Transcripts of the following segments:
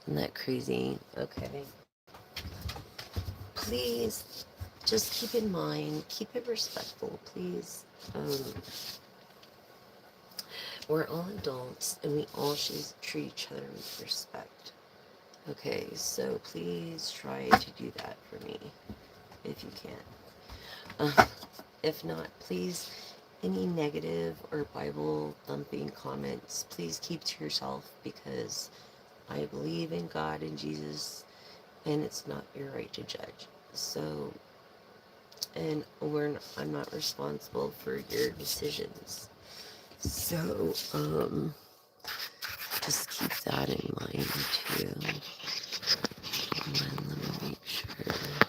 Isn't that crazy? Okay. Please, just keep in mind, keep it respectful, please. We're all adults and we all should treat each other with respect. Okay, so please try to do that for me if you can. If not, please, any negative or Bible thumping comments, please keep to yourself because I believe in God and Jesus and it's not your right to judge. So, and I'm not responsible for your decisions. So, just keep that in mind too. And then let me make sure that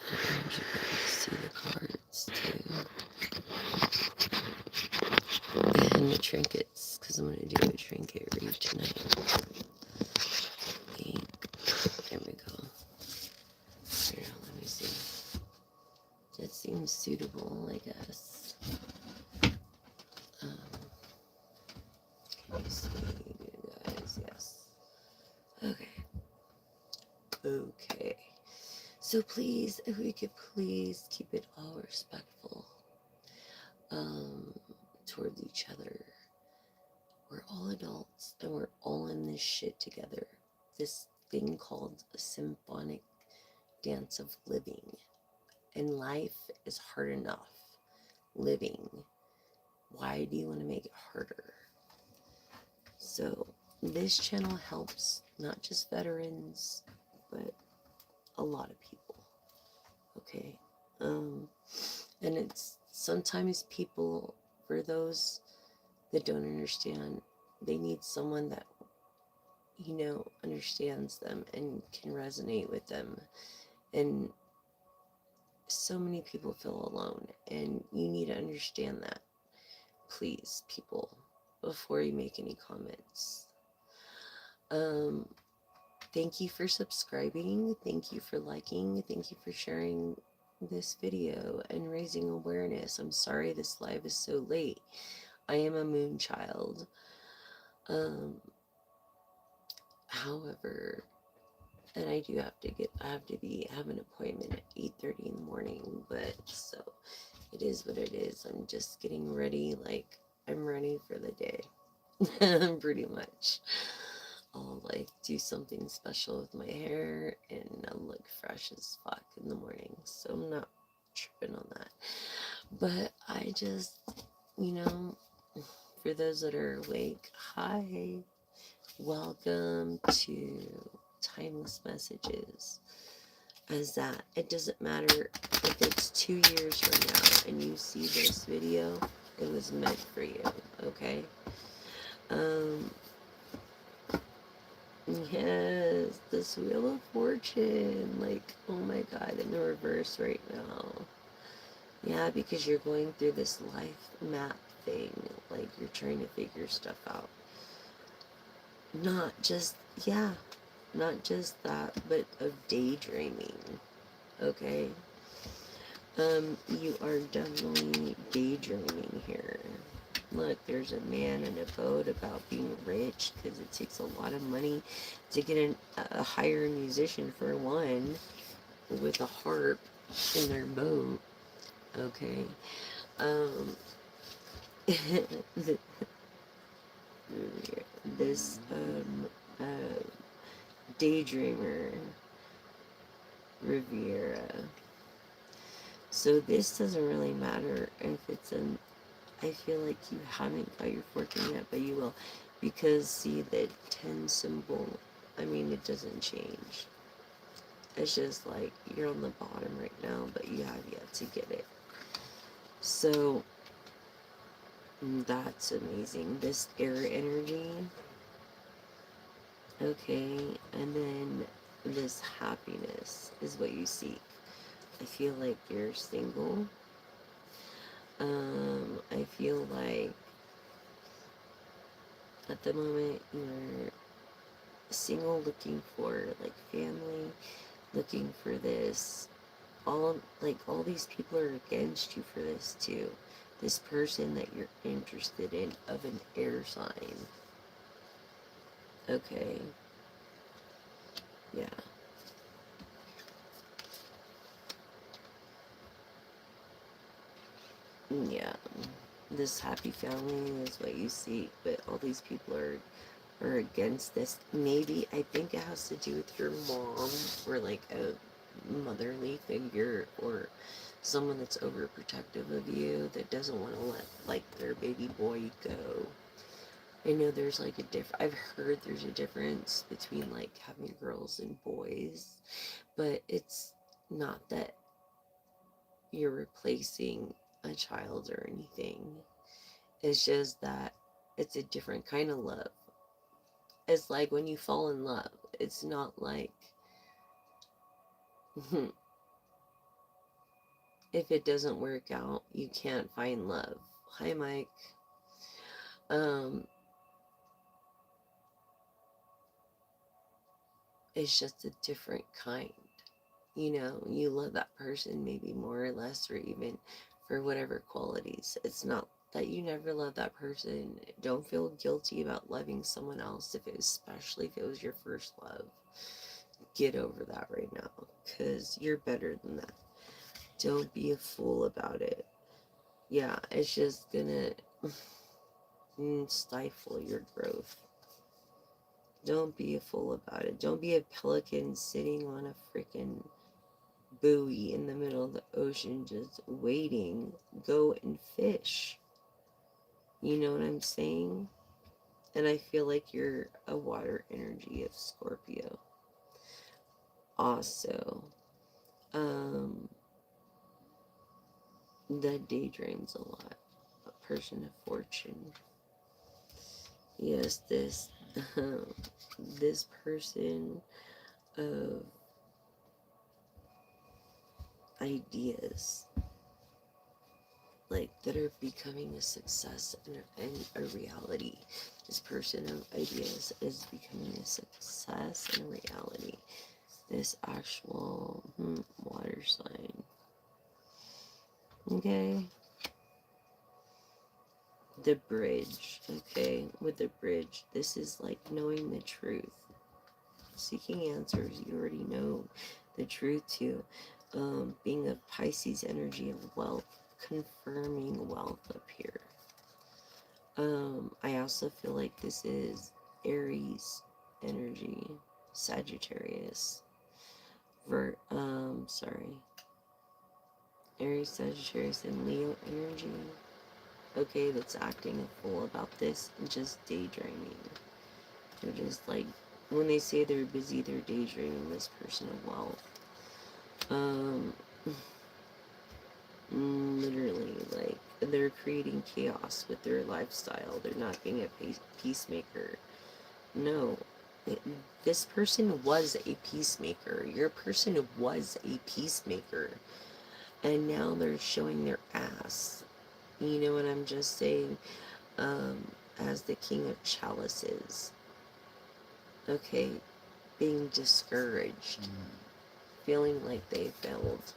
I want you guys to see the cards too. And the trinkets, because I'm going to do a trinket read tonight. There we go. Here, let me see. That seems suitable, I guess. Can you see, you guys? Yes. Okay. Okay. So please, if we could please keep it all respectful towards each other. We're all adults and we're all in this shit together. This thing called a symphonic dance of living. And life is hard enough living. Why do you want to make it harder? So this channel helps not just veterans, but a lot of people. Okay. And it's sometimes people, for those that don't understand, they need someone that, understands them and can resonate with them. And so many people feel alone, and you need to understand that. Please, people, before you make any comments. Thank you for subscribing. Thank you for liking. Thank you for sharing this video and raising awareness. I'm sorry this live is so late. I am a moon child. However, and I do have to have an appointment at 8:30 in the morning, but so it is what it is. I'm just getting ready, like I'm ready for the day. Pretty much. I'll like do something special with my hair and I'll look fresh as fuck in the morning. So I'm not tripping on that. But I just, you know, for those that are awake, hi. Welcome to Timeless Messages. As that, it doesn't matter if it's 2 years from now and you see this video, it was meant for you, okay? Yes, this Wheel of Fortune, like, oh my god, in the reverse right now. Yeah, because you're going through this life map thing, like you're trying to figure stuff out. Not just, yeah, not just that, but of daydreaming, okay? You are definitely daydreaming here. Look, there's a man in a boat about being rich because it takes a lot of money to get a hire a musician for one with a harp in their boat. Okay. This daydreamer Riviera. So this doesn't really matter if it's an. I feel like you haven't got your fortune yet, but you will, because see the 10 symbol. I mean, it doesn't change. It's just like you're on the bottom right now, but you have yet to get it. So that's amazing. This air energy. Okay, and then this happiness is what you seek. I feel like you're single. I feel like at the moment you're single, looking for like family, looking for this. All these people are against you for this too. This person that you're interested in of an air sign. Okay. Yeah. Yeah. This happy family is what you seek, but all these people are against this. Maybe I think it has to do with your mom or like a motherly figure or someone that's overprotective of you that doesn't want to let like their baby boy go. I know there's like I've heard there's a difference between like having girls and boys, but it's not that you're replacing a child or anything. It's just that it's a different kind of love. It's like when you fall in love, it's not like if it doesn't work out, you can't find love. Hi, Mike. Um, it's just a different kind. You know, you love that person maybe more or less, or even for whatever qualities. It's not that you never love that person. Don't feel guilty about loving someone else, especially if it was your first love. Get over that right now, because you're better than that. Don't be a fool about it. Yeah, it's just gonna stifle your growth. Don't be a fool about it. Don't be a pelican sitting on a freaking buoy in the middle of the ocean just waiting. Go and fish. You know what I'm saying? And I feel like you're a water energy of Scorpio. Also, um, that daydreams a lot. A person of fortune. Yes, this person of ideas, like that are becoming a success and a reality. This person of ideas is becoming a success and a reality. This actual water sign. Okay. The bridge. Okay. With the bridge, this is like knowing the truth. Seeking answers. You already know the truth too. Being a Pisces energy of wealth, confirming wealth up here. I also feel like this is Aries energy, Sagittarius. Sorry. Aries, Sagittarius, and Leo energy. Okay, that's acting a fool about this and just daydreaming. They're just like, when they say they're busy, they're daydreaming this person of wealth. Um, literally, like, they're creating chaos with their lifestyle. They're not being a peacemaker. No, this person was a peacemaker. Your person was a peacemaker. And now they're showing their ass. You know what I'm just saying? As the King of Chalices. Okay? Being discouraged. Feeling like they failed.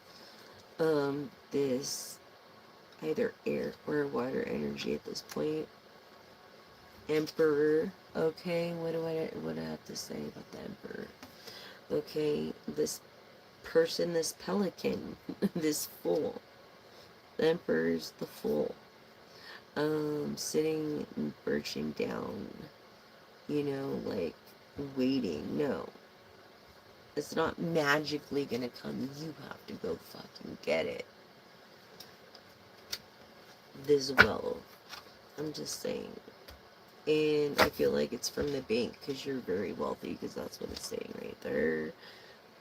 This either air or water energy at this point. Emperor. Okay, what do I have to say about the Emperor? Okay, this person, this pelican, this fool. The Emperor's the fool. Sitting and birching down, you know, like waiting. No, it's not magically gonna come. You have to go fucking get it. This wealth. I'm just saying. And I feel like it's from the bank because you're very wealthy, because that's what it's saying right there.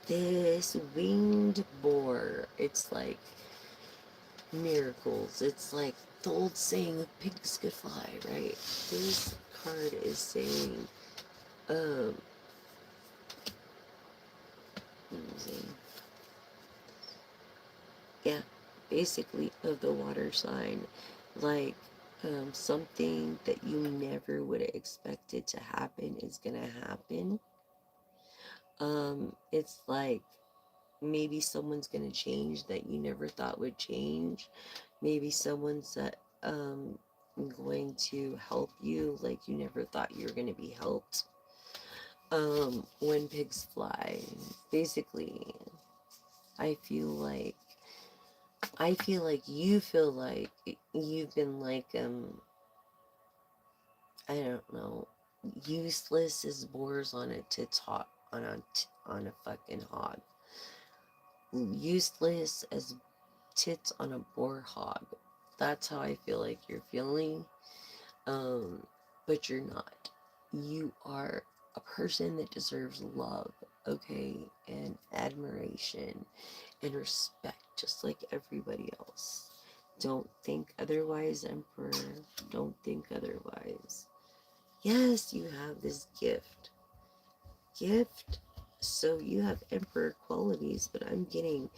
This winged boar. It's like miracles. It's like the old saying of pigs could fly, right? This card is saying, let me see. Yeah, basically of the water sign, like something that you never would have expected to happen is gonna happen. It's like maybe someone's gonna change that you never thought would change. Maybe someone's going to help you like you never thought you were gonna be helped. When pigs fly. Basically, I feel like you feel like you've been like I don't know, useless as boars on a tits hot on a fucking hog. Useless as tits on a boar hog. That's how I feel like you're feeling. Um, but you're not. You are a person that deserves love, okay, and admiration and respect, just like everybody else. Don't think otherwise, Emperor. Don't think otherwise. Yes, you have this gift. So you have emperor qualities, but I'm getting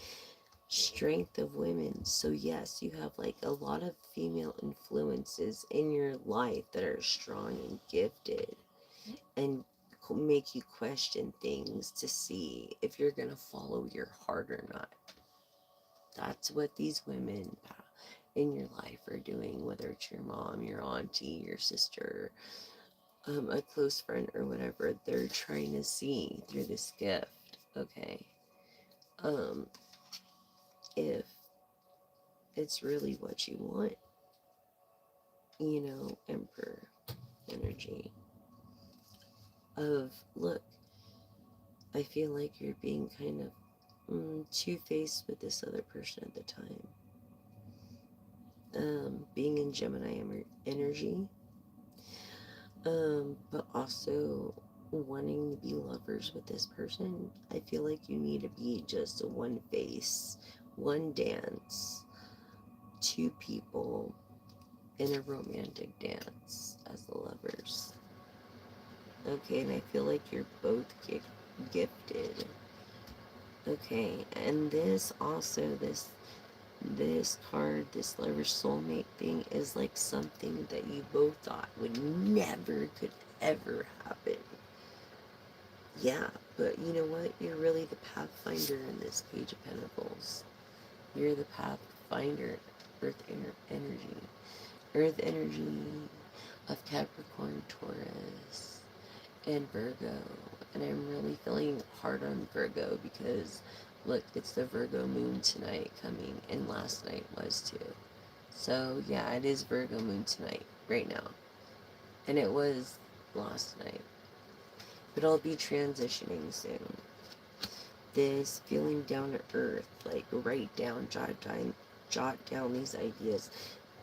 strength of women. So yes, you have like a lot of female influences in your life that are strong and gifted and make you question things to see if you're going to follow your heart or not. That's what these women in your life are doing, whether it's your mom, your auntie, your sister, a close friend, or whatever. They're trying to see through this gift, okay? Um, if it's really what you want, Emperor energy of, look, I feel like you're being kind of two-faced with this other person at the time. Being in Gemini energy, but also wanting to be lovers with this person. I feel like you need to be just a one face, one dance, two people in a romantic dance as the lovers. Okay, and I feel like you're both gifted. Okay, and this also, this card, this lover soulmate thing is like something that you both thought would never could ever happen. Yeah, but you know what? You're really the pathfinder in this Page of Pentacles. You're the pathfinder, Earth energy. Earth energy of Capricorn, Taurus, and Virgo. And I'm really feeling hard on Virgo because, look, it's the Virgo moon tonight coming, and last night was too. So, yeah, it is Virgo moon tonight, right now. And it was last night. But I'll be transitioning soon. This feeling down to earth, like write down, jot down these ideas.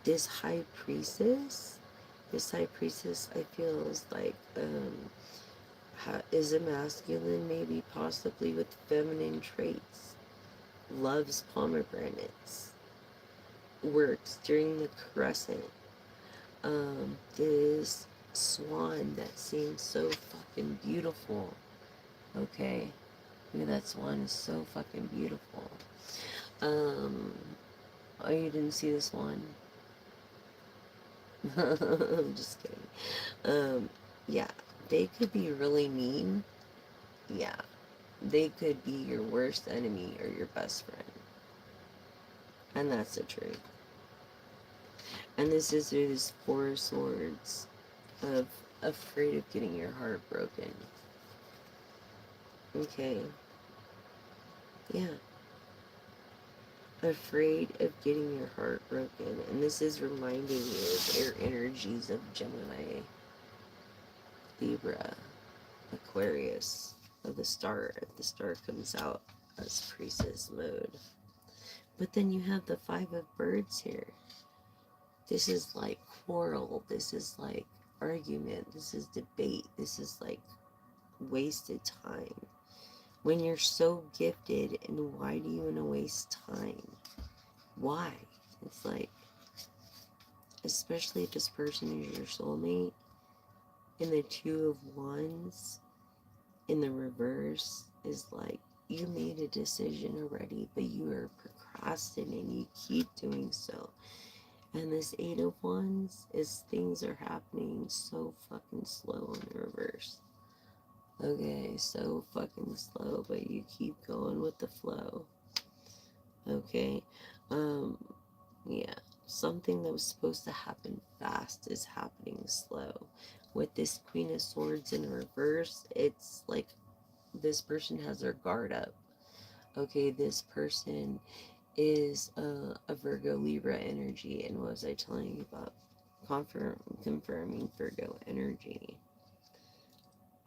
This high priestess, I feel is like, is a masculine, maybe possibly with feminine traits, loves pomegranates, works during the crescent. This swan that seems so fucking beautiful. Okay, maybe that swan is so fucking beautiful. Um, oh, you didn't see this one? I'm just kidding. Yeah, they could be really mean. Yeah, they could be your worst enemy or your best friend. And that's the truth. And this is his Four Swords of afraid of getting your heart broken. Okay. Yeah. Afraid of getting your heart broken. And this is reminding you of air energies of Gemini, Libra, Aquarius, of the star. If the star comes out as priestess mode. But then you have the Five of Birds here. This is like quarrel. This is like argument. This is debate. This is like wasted time. When you're so gifted, and why do you want to waste time? Why? It's like, especially if this person is your soulmate, and the Two of Wands in the reverse is like, you made a decision already, but you are procrastinating. You keep doing so. And this Eight of Wands is things are happening so fucking slow in the reverse. Okay, so fucking slow, but you keep going with the flow. Okay, yeah. Something that was supposed to happen fast is happening slow. With this Queen of Swords in reverse, it's like this person has their guard up. Okay, this person is a Virgo Libra energy. And what was I telling you about? Confirming Virgo energy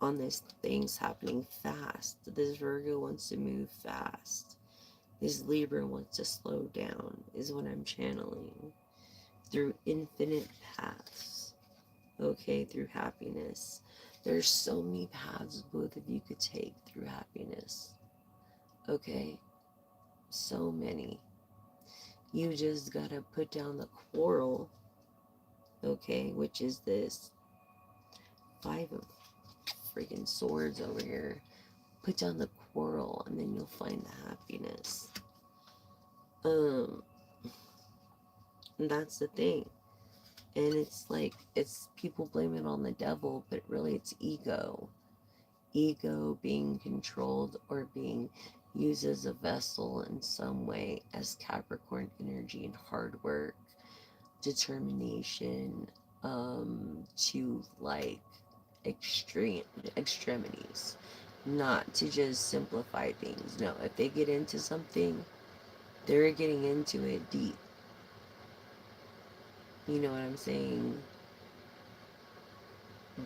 on this thing's happening fast. This Virgo wants to move fast. This Libra wants to slow down, is what I'm channeling through infinite paths. Okay, through happiness. There's so many paths both of you could take through happiness. Okay, so many. You just gotta put down the quarrel. Okay, which is this 5 of freaking swords over here. Put down the quarrel and then you'll find the happiness. That's the thing. And it's like, it's people blame it on the devil, but really it's ego. Ego being controlled or being used as a vessel in some way as Capricorn energy and hard work, determination, to like extremities, not to just simplify things. No, if they get into something, they're getting into it deep. You know what I'm saying?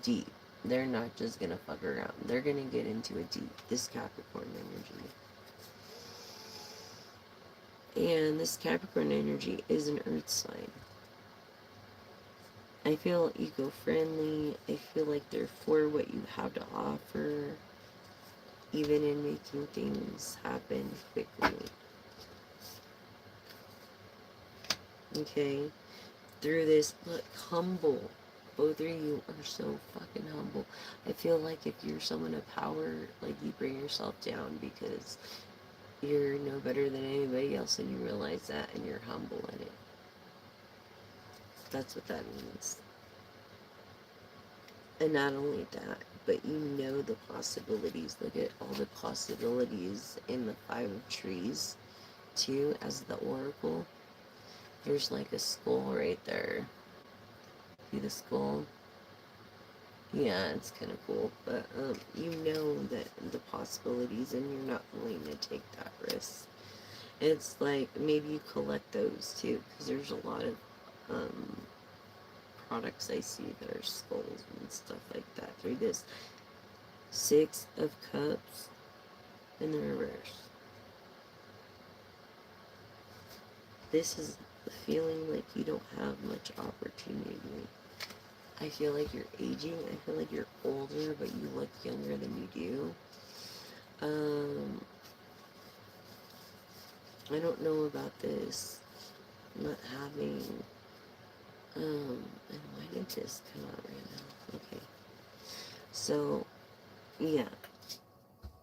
Deep. They're not just gonna fuck around. They're gonna get into it deep. This Capricorn energy. And this Capricorn energy is an earth sign. I feel eco-friendly. I feel like they're for what you have to offer, even in making things happen quickly. Okay? Through this, look, humble. Both of you are so fucking humble. I feel like if you're someone of power, like you bring yourself down because you're no better than anybody else and you realize that and you're humble in it. That's what that means. And not only that, but you know the possibilities. Look at all the possibilities in the 5 of trees, too, as the oracle. There's like a skull right there. See the skull? Yeah, it's kind of cool. But you know that the possibilities and you're not willing to take that risk. It's like maybe you collect those too, because there's a lot of products I see that are skulls and stuff like that through this 6 of Cups in the reverse. This is feeling like you don't have much opportunity. I feel like you're aging. I feel like you're older, but you look younger than you do. I don't know about this not having, and why did this come out right now? Okay. So, yeah.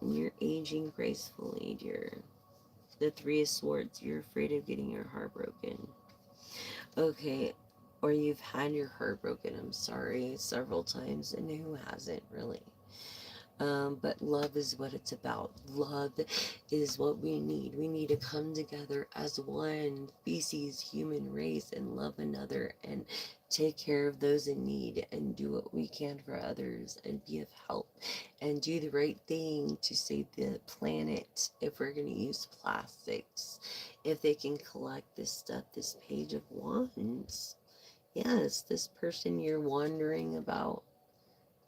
You're aging gracefully, dear. The 3 of Swords, you're afraid of getting your heart broken. Okay. Or you've had your heart broken, I'm sorry, several times, and who hasn't, really? But love is what it's about. Love is what we need. We need to come together as one species, human race, and love another and take care of those in need and do what we can for others and be of help and do the right thing to save the planet. If we're going to use plastics, if they can collect this stuff, this Page of Wands. Yes, this person you're wondering about,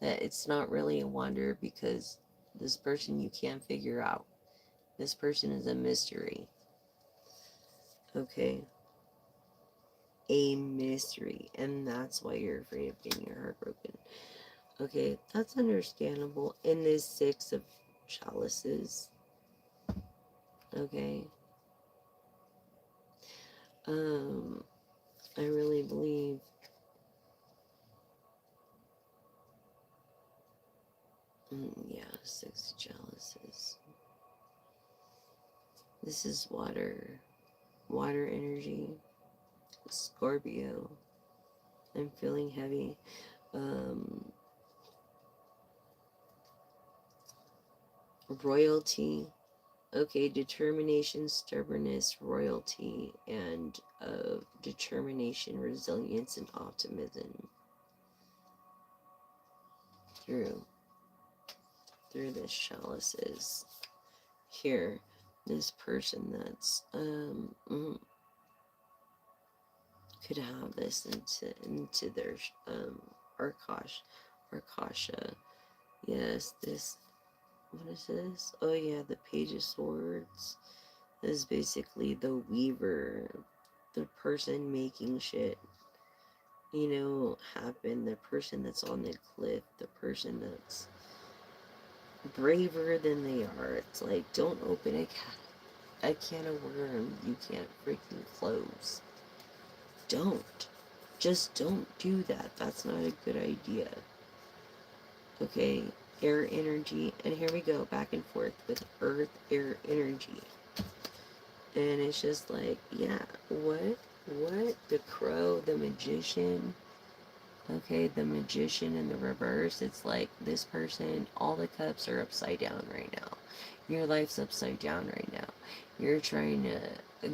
that it's not really a wonder because this person you can't figure out. This person is a mystery. Okay? A mystery. And that's why you're afraid of getting your heart broken. Okay, that's understandable. In this 6 of chalices. Okay? I really believe yeah, 6 chalices. This is water energy. Scorpio. I'm feeling heavy. Royalty. Okay, determination, stubbornness, royalty, and determination, resilience, and optimism. through the chalices. Here, this person that's could have this into their Arkasha. Yes, this, what is this? Oh yeah, the Page of Swords is basically the weaver, the person making shit, happen, the person that's on the cliff, the person that's braver than they are. It's like, don't open a can of worms you can't freaking close. Don't. Just don't do that. That's not a good idea. Okay? Air energy. And here we go, back and forth with earth, air energy. And it's just like, yeah, what? The crow, the magician. Okay, the magician in the reverse. It's like, this person, all the cups are upside down right now. Your life's upside down right now. You're trying to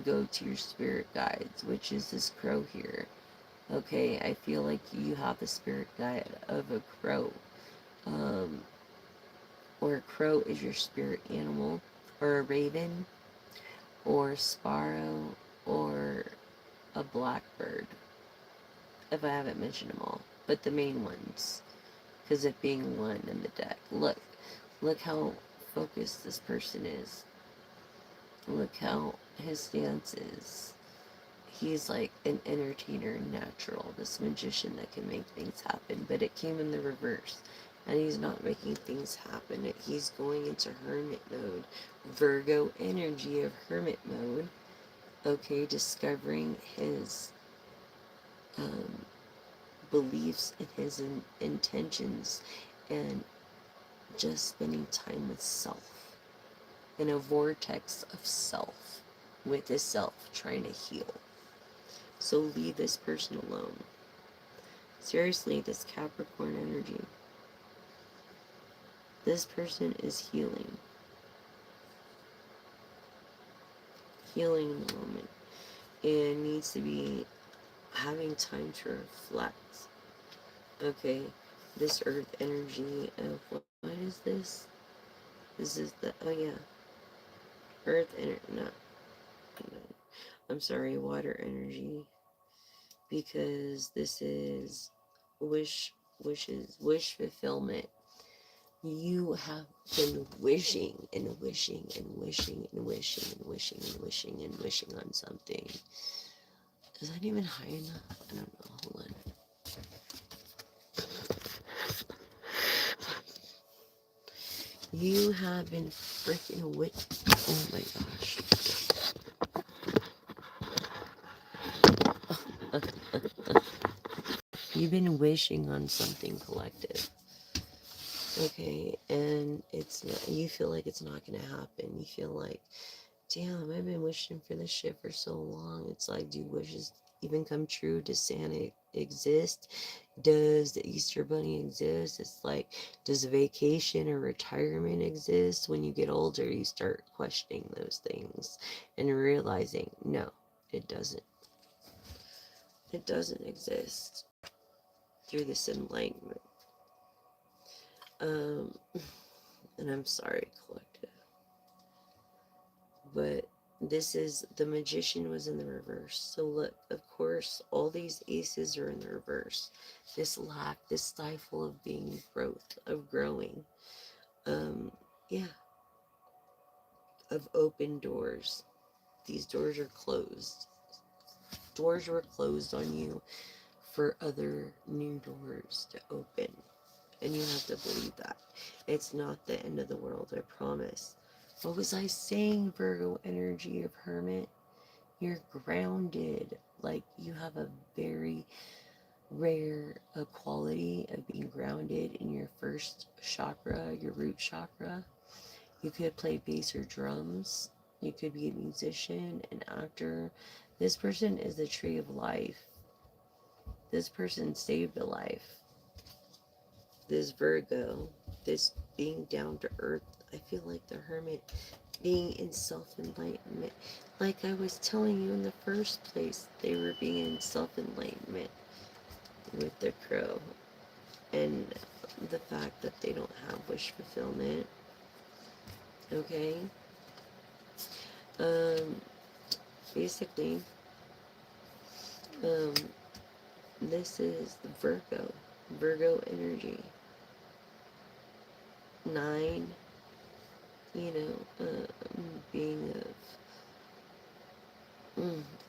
go to your spirit guides, which is this crow here. Okay, I feel like you have the spirit guide of a crow. Or a crow is your spirit animal, or a raven, or a sparrow, or a blackbird, if I haven't mentioned them all, but the main ones, because it being one in the deck. Look how focused this person is. Look how his stance is. He's like an entertainer natural, this magician that can make things happen, but it came in the reverse. And he's not making things happen. He's going into hermit mode. Virgo energy of hermit mode. Okay, discovering his beliefs and his intentions, and just spending time with self. In a vortex of self. With his self, trying to heal. So leave this person alone. Seriously, this Capricorn energy. This person is healing. Healing in the moment. And needs to be having time to reflect. Okay, this earth energy of, what is this? This is the, oh yeah. Earth energy, no. I'm sorry, water energy. Because this is wish fulfillment. You have been wishing and wishing and wishing and wishing and wishing and wishing and wishing on something. Is that even high enough? I don't know. Hold on. You have been freaking oh my gosh. You've been wishing on something collective. Okay, and it's not, you feel like it's not gonna happen. You feel like, damn, I've been wishing for this shit for so long. It's like, do wishes even come true? Does Santa exist? Does the Easter Bunny exist? It's like, does a vacation or retirement exist? When you get older, you start questioning those things and realizing, no, it doesn't. It doesn't exist through this enlightenment. And I'm sorry, collective. But this is, the magician was in the reverse. So look, of course, all these aces are in the reverse. This lack, this stifle of being growth, of growing. Yeah. Of open doors. These doors are closed. Doors were closed on you for other new doors to open. And you have to believe that. It's not the end of the world, I promise. What was I saying, Virgo energy of hermit? You're grounded. Like, you have a very rare quality of being grounded in your first chakra, your root chakra. You could play bass or drums. You could be a musician, an actor. This person is the tree of life. This person saved a life. This Virgo, this being down to earth. I feel like the hermit being in self-enlightenment. Like I was telling you in the first place, they were being in self-enlightenment with the crow. And the fact that they don't have wish fulfillment. Okay? Um, basically, um, this is Virgo energy. 9, being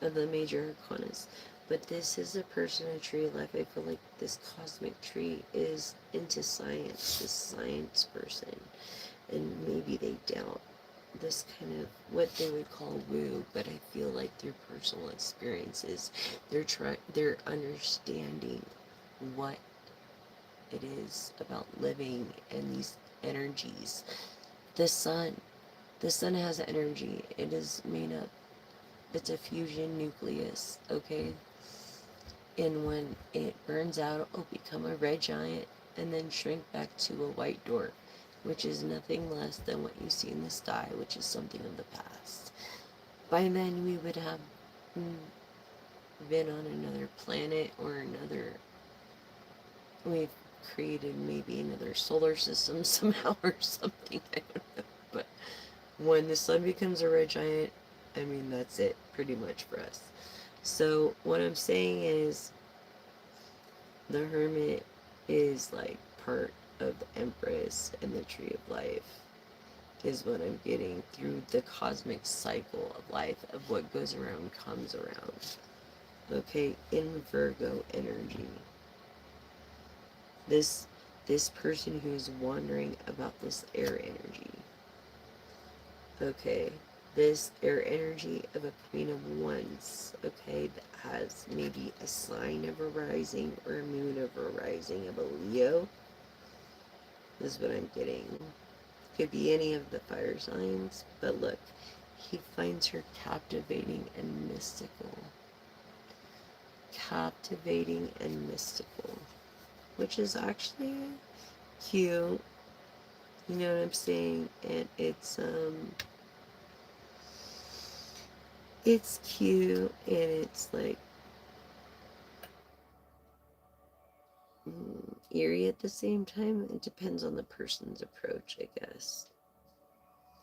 of the major arcanas. But this is a person, a tree of life. I feel like this cosmic tree is into science, this science person. And maybe they doubt this kind of what they would call woo, but I feel like their personal experiences, they're understanding what it is about living and these energies. The sun, the sun has energy. It is made up. It's a fusion nucleus, okay? And when it burns out, it'll become a red giant and then shrink back to a white dwarf, which is nothing less than what you see in the sky, which is something of the past. By then, we would have been on another planet or another. We've created maybe another solar system somehow or something. I don't know. But when the sun becomes a red giant, I mean, that's it pretty much for us. So, what I'm saying is, the Hermit is like part of the Empress and the Tree of Life, is what I'm getting through the cosmic cycle of life, of what goes around comes around. Okay, in Virgo energy. This person who is wondering about this air energy. Okay, this air energy of a Queen of Wands, okay, that has maybe a sign of a rising or a moon of a rising of a Leo. This is what I'm getting. Could be any of the fire signs, but look, he finds her captivating and mystical. Captivating and mystical, which is actually cute. You know what I'm saying? And it's cute, and it's like eerie at the same time. It depends on the person's approach, I guess.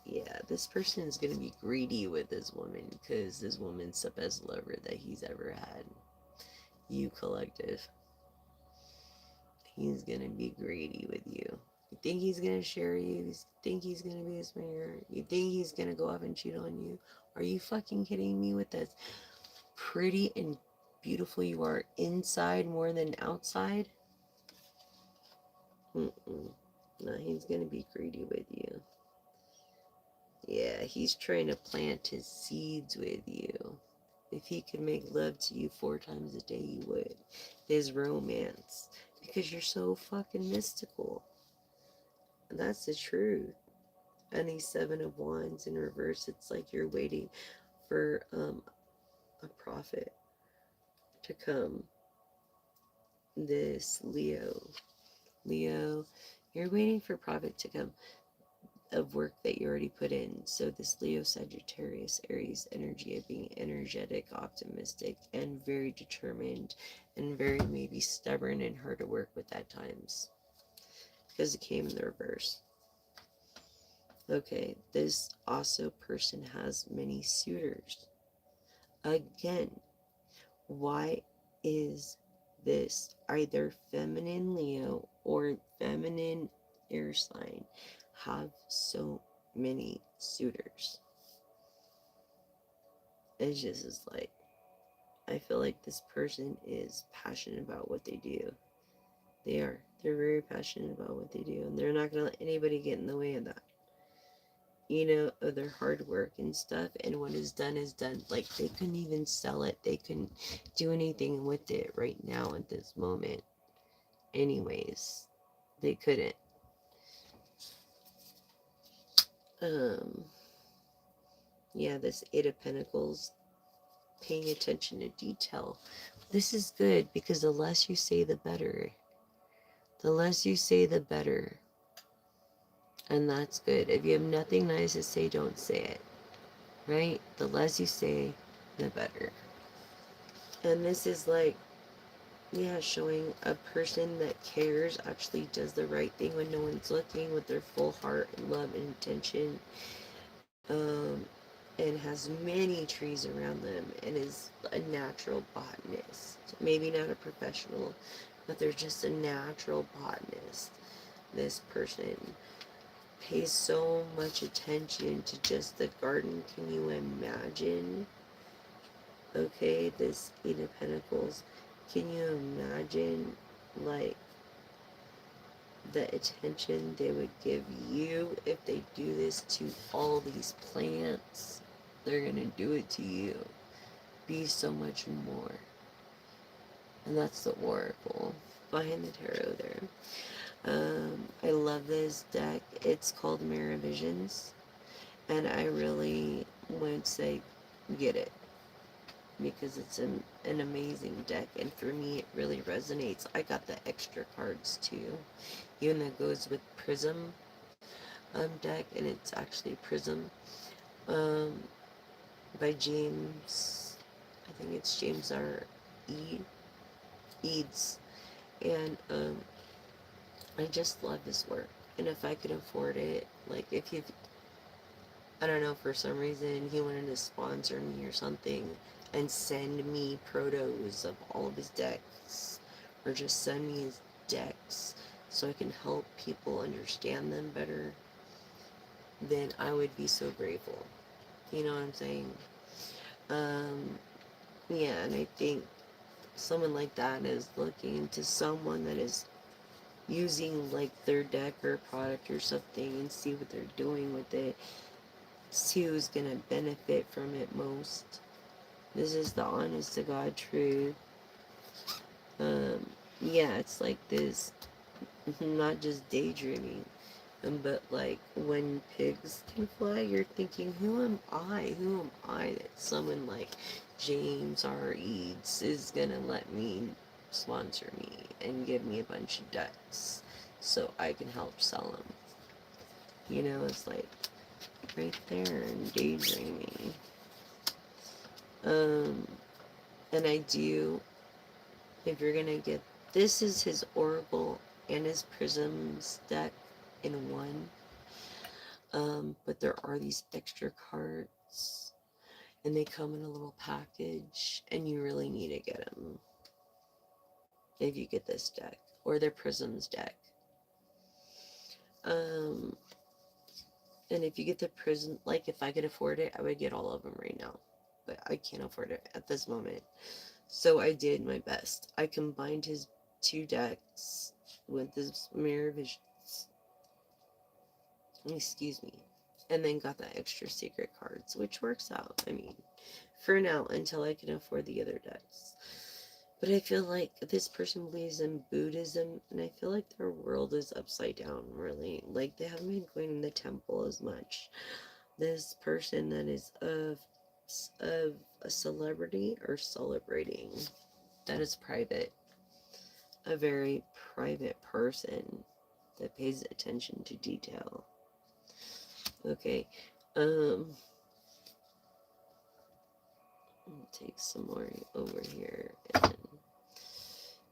Yeah, this person is gonna be greedy with this woman because this woman's the best lover that he's ever had. You collective. He's gonna be greedy with you. You think he's gonna share you? You think he's gonna be a swinger? You think he's gonna go off and cheat on you? Are you fucking kidding me with this? Pretty and beautiful you are inside more than outside? No, he's gonna be greedy with you. Yeah, he's trying to plant his seeds with you. If he could make love to you 4 times a day, he would. His romance. Because you're so fucking mystical. And that's the truth. And these 7 of Wands in reverse, it's like you're waiting for a prophet to come. This Leo, you're waiting for prophet to come of work that you already put in. So this Leo, Sagittarius, Aries energy of being energetic, optimistic, and very determined, and very maybe stubborn and hard to work with at times, because it came in the reverse. Okay, this also person has many suitors. Again, why is this either feminine Leo or feminine air sign have so many suitors? It's just is like, I feel like this person is passionate about what they do. They are. They're very passionate about what they do, and they're not going to let anybody get in the way of that. You know, of their hard work and stuff, and what is done is done. Like, they couldn't even sell it. They couldn't do anything with it right now at this moment. Anyways, they couldn't. Yeah, this 8 of Pentacles, paying attention to detail. This is good because the less you say, the better. The less you say, the better. And that's good. If you have nothing nice to say, don't say it. Right? The less you say, the better. And this is like Yeah, showing a person that cares, actually does the right thing when no one's looking, with their full heart and love and intention, um, and has many trees around them, and is a natural botanist. Maybe not a professional, but they're just a natural botanist. This person pays so much attention to just the garden. Can you imagine? Okay, this Eight of Pentacles. Can you imagine, like, the attention they would give you if they do this to all these plants? They're gonna do it to you. Be so much more. And that's the Oracle behind the tarot there. I love this deck. It's called Mirror Visions. And I really would say get it, because it's an amazing deck, and for me it really resonates. I got the extra cards too, even though it goes with Prism deck, and it's actually Prism um, by James, I think it's James R. Eads, and I just love his work. And if I could afford it, like if you, I don't know, for some reason he wanted to sponsor me or something and send me protos of all of his decks, or just send me his decks so I can help people understand them better, then I would be so grateful. You know what I'm saying? Um, yeah, and I think someone like that is looking into someone that is using like their deck or product or something, and see what they're doing with it, see who's gonna benefit from it most. This is the honest to God truth. Um, yeah, it's like this, not just daydreaming, but like when pigs can fly, you're thinking, who am I? Who am I that someone like James R. Eads is gonna let me sponsor me and give me a bunch of decks so I can help sell them? You know, it's like right there and daydreaming. Um, and I do, if you're gonna get, this is his Oracle and his Prisms deck in one. But there are these extra cards, and they come in a little package, and you really need to get them if you get this deck or their Prisms deck. Um, and if you get the Prism, like if I could afford it, I would get all of them right now, but I can't afford it at this moment. So I did my best. I combined his two decks with his Mirror Visions, excuse me, and then got the extra secret cards, which works out. I mean, for now, until I can afford the other decks. But I feel like this person believes in Buddhism, and I feel like their world is upside down, really. Like, they haven't been going to the temple as much. This person that is of a celebrity or celebrating, that is private. A very private person that pays attention to detail. Okay, I'll take some more over here, and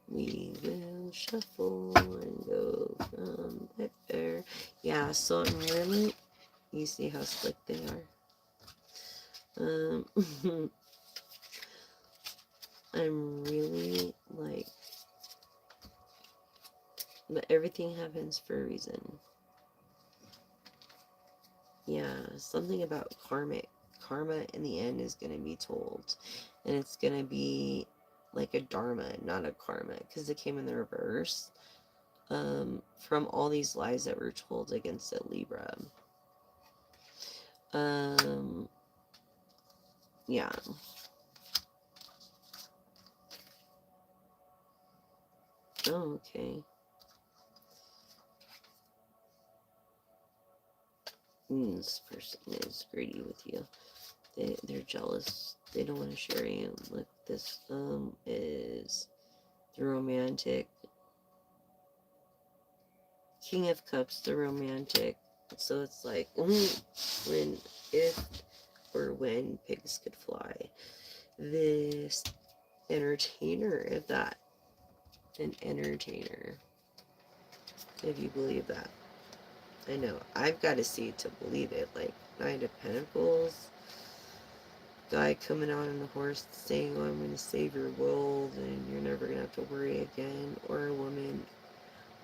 we will shuffle and go from there. Yeah, so I'm really, you see how slick they are? I'm really like, but everything happens for a reason. Yeah, something about karma in the end is going to be told, and it's going to be like a dharma, not a karma, because it came in the reverse, from all these lies that were told against a Libra. Yeah. Oh, okay. This person is greedy with you. They're jealous. They don't want to share you. Look, this is the romantic. King of Cups, the romantic. So it's like, when, if, or when pigs could fly. This entertainer, if that an entertainer, if you believe that. I know, I've got to see it to believe it. Like, Knight of Pentacles, guy coming out on the horse saying, oh, I'm going to save your world and you're never going to have to worry again. Or a woman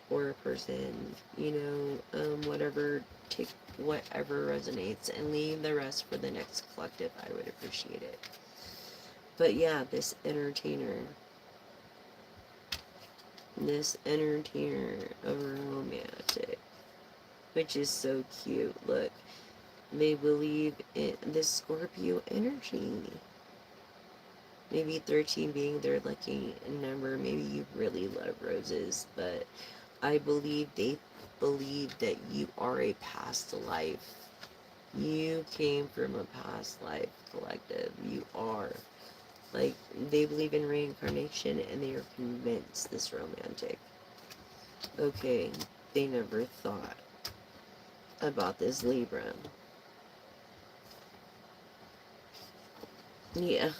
or a person, you know, whatever, take whatever resonates and leave the rest for the next collective. I would appreciate it. But yeah, this entertainer of a romantic, which is so cute. Look, they believe in this Scorpio energy. Maybe 13 being their lucky number. Maybe you really love roses, but I believe they believe that you are a past life. You came from a past life, collective. You are. Like, they believe in reincarnation and they are convinced, this romantic. Okay, they never thought about this Libra. Yeah.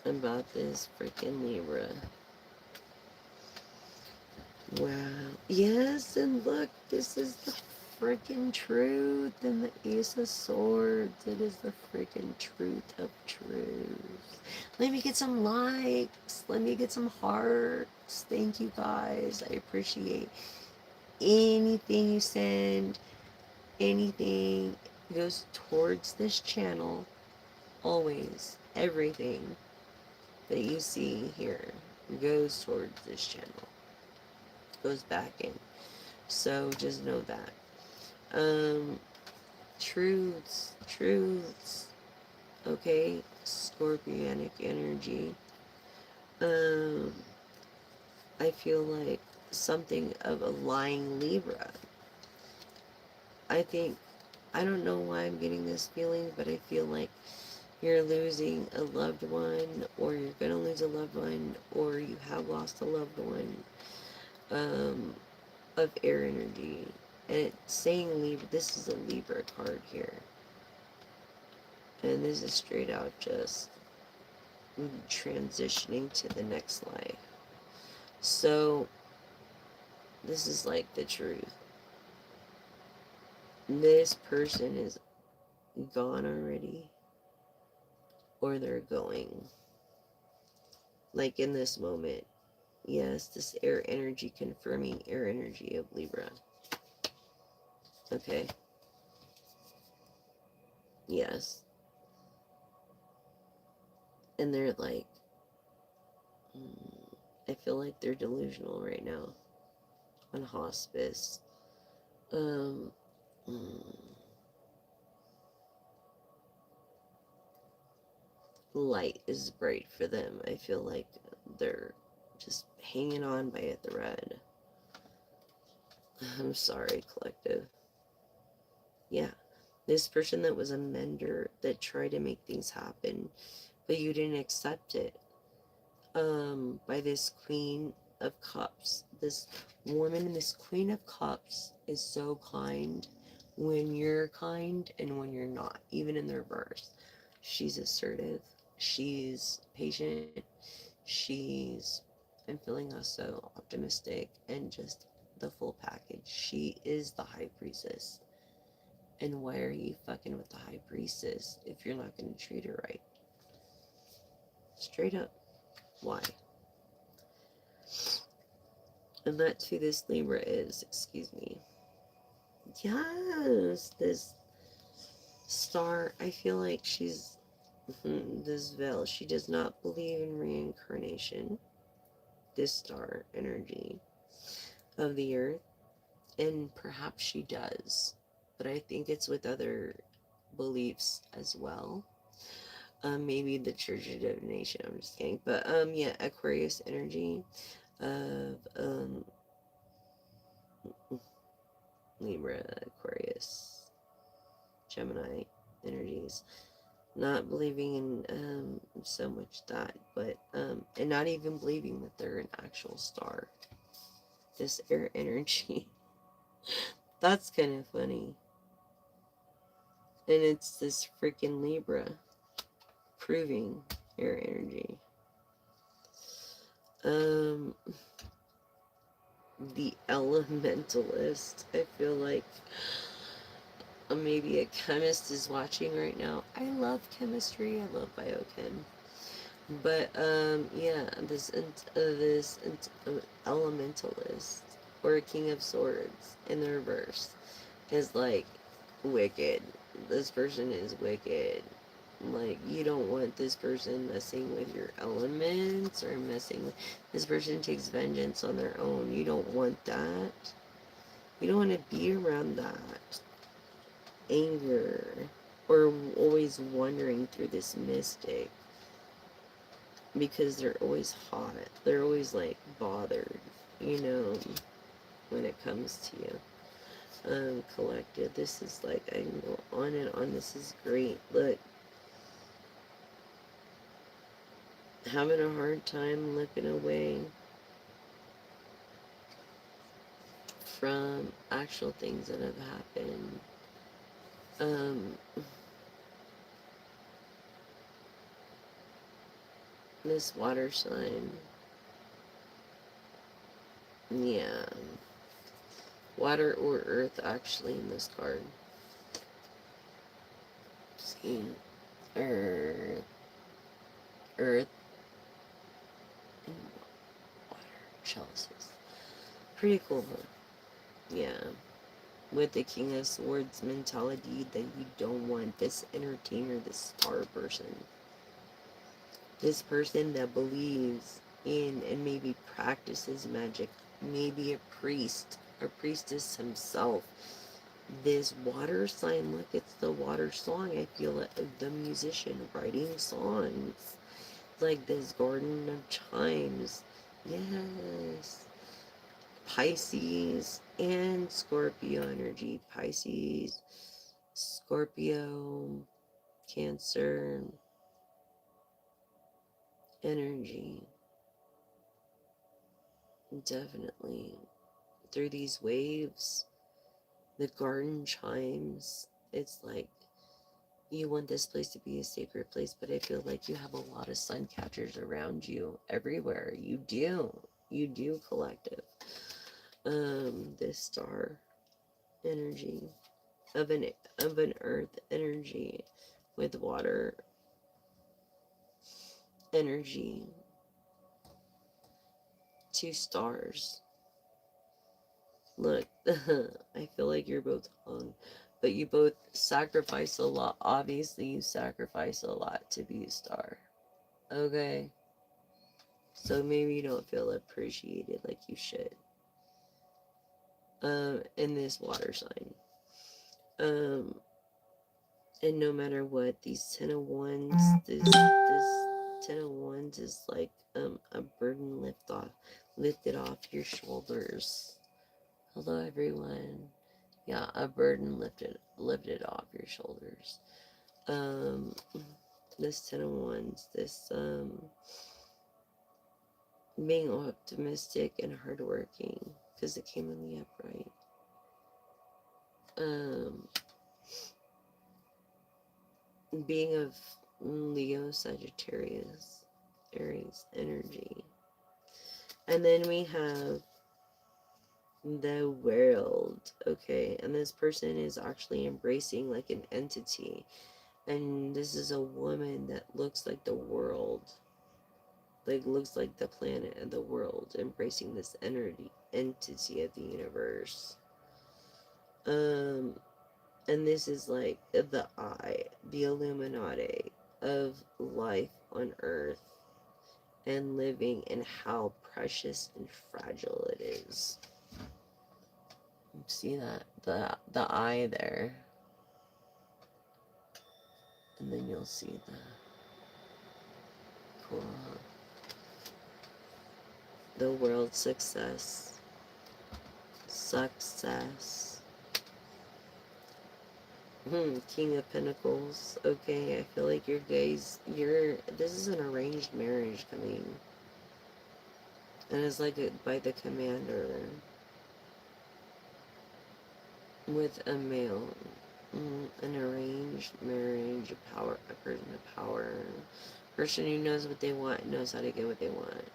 About this freaking Libra. Wow. Yes, and look, this is the freaking truth. And the Ace of Swords. It is the freaking truth of truth. Let me get some likes. Let me get some hearts. Thank you guys. I appreciate anything you send. Anything goes towards this channel. Always. Everything that you see here goes towards this channel. Goes back in. So just know that. Truths. Okay, Scorpionic energy. I feel like something of a lying Libra. I don't know why I'm getting this feeling, but I feel like you're losing a loved one, or you're gonna lose a loved one, or you have lost a loved one, of air energy. And it's saying Libra, this is a Libra card here. And this is straight out just transitioning to the next life. So, this is like the truth. This person is gone already, or they're going. Like in this moment. Yes, this air energy confirming air energy of Libra. Okay. Yes. And they're like, I feel like they're delusional right now. On hospice. Light is bright for them. I feel like they're just hanging on by a thread. I'm sorry, collective. Yeah. This person that was a mender that tried to make things happen, but you didn't accept it. By this Queen of Cups. This woman, this Queen of Cups is so kind when you're kind and when you're not, even in the reverse. She's assertive. She's patient. She's, I'm feeling also optimistic and just the full package. She is the High Priestess. And why are you fucking with the High Priestess if you're not going to treat her right? Straight up. Why? And that's who this Libra is. Excuse me. Yes, this star. I feel like she's this Vel. She does not believe in reincarnation. This star energy of the earth, and perhaps she does, but I think it's with other beliefs as well. Maybe the Church of Divination. I'm just kidding, but yeah, Aquarius energy of Libra, Aquarius, Gemini energies. Not believing in so much that, but and not even believing that they're an actual star. This air energy. That's kind of funny. And it's this freaking Libra proving air energy. Um, the elementalist. I feel like maybe a chemist is watching right now. I love chemistry. I love biochem. But yeah, elementalist or king of swords in the reverse is like wicked. This person is wicked. Like, you don't want this person messing with your elements or messing with. This person takes vengeance on their own. You don't want that. You don't want to be around that anger or always wandering through this mystic because they're always hot. They're always like bothered, you know, when it comes to you. Collected. This is like, I can go on and on. This is great. Look, having a hard time looking away from actual things that have happened. Um, this water sign. Yeah. Water or earth actually in this card. See? Earth. Earth and water. Chalices. Pretty cool, huh? Yeah. With the King of Swords mentality that you don't want this entertainer, this star person. This person that believes in and maybe practices magic. Maybe a priest or priestess himself. This water sign, look, it's the water song. I feel it, the musician writing songs. Like this Garden of Chimes. Yes. Pisces and Scorpio energy. Pisces, Scorpio, Cancer energy. Definitely. Through these waves, the garden chimes, it's like you want this place to be a sacred place, but I feel like you have a lot of sun catchers around you everywhere. You do. You do, collective. This star energy of an earth energy with water energy. 2 stars. Look, I feel like you're both hung, but you both sacrifice a lot. Obviously, you sacrifice a lot to be a star. Okay? So maybe you don't feel appreciated like you should. In this water sign. And no matter what, these 10 of Wands, this 10 of Wands is like a burden lifted off your shoulders. Hello, everyone. Yeah, a burden lifted off your shoulders. This 10 of Wands, this being optimistic and hardworking, because it came in the upright. Being of Leo, Sagittarius, Aries energy. And then we have the world, okay? And this person is actually embracing like an entity. And this is a woman that looks like the world. Like, looks like the planet and the world, embracing this entity of the universe. And this is like the eye, the Illuminati of life on Earth and living, and how precious and fragile it is. See that? The eye there. And then you'll see the cool. The world success. Success. King of Pentacles. Okay, I feel like this is an arranged marriage coming. And it's like by the commander. With a male. An arranged marriage, a person of power. Person who knows what they want, knows how to get what they want.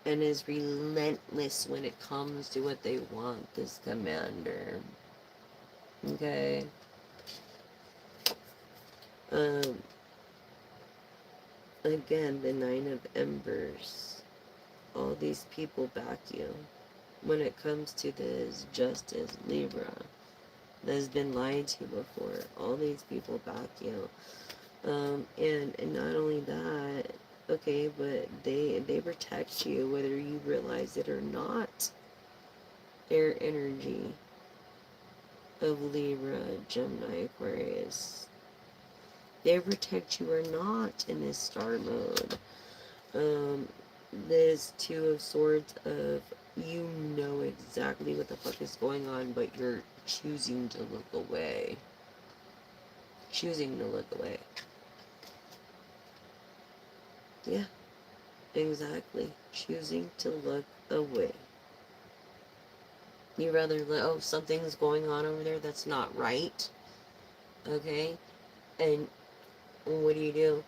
and is relentless when it comes to what they want, this commander. Okay? Um, Again, the Nine of Embers. All these people back you. When it comes to this Justice, Libra, that has been lied to before, all these people back you. And not only that, okay, but they protect you whether you realize it or not. Air energy of Libra, Gemini, Aquarius. They protect you or not in this star mode. Um, this Two of Swords of, you know exactly what the fuck is going on, but you're choosing to look away. Choosing to look away. Yeah, exactly. Choosing to look away. You rather, oh, something's going on over there that's not right. Okay? And what do?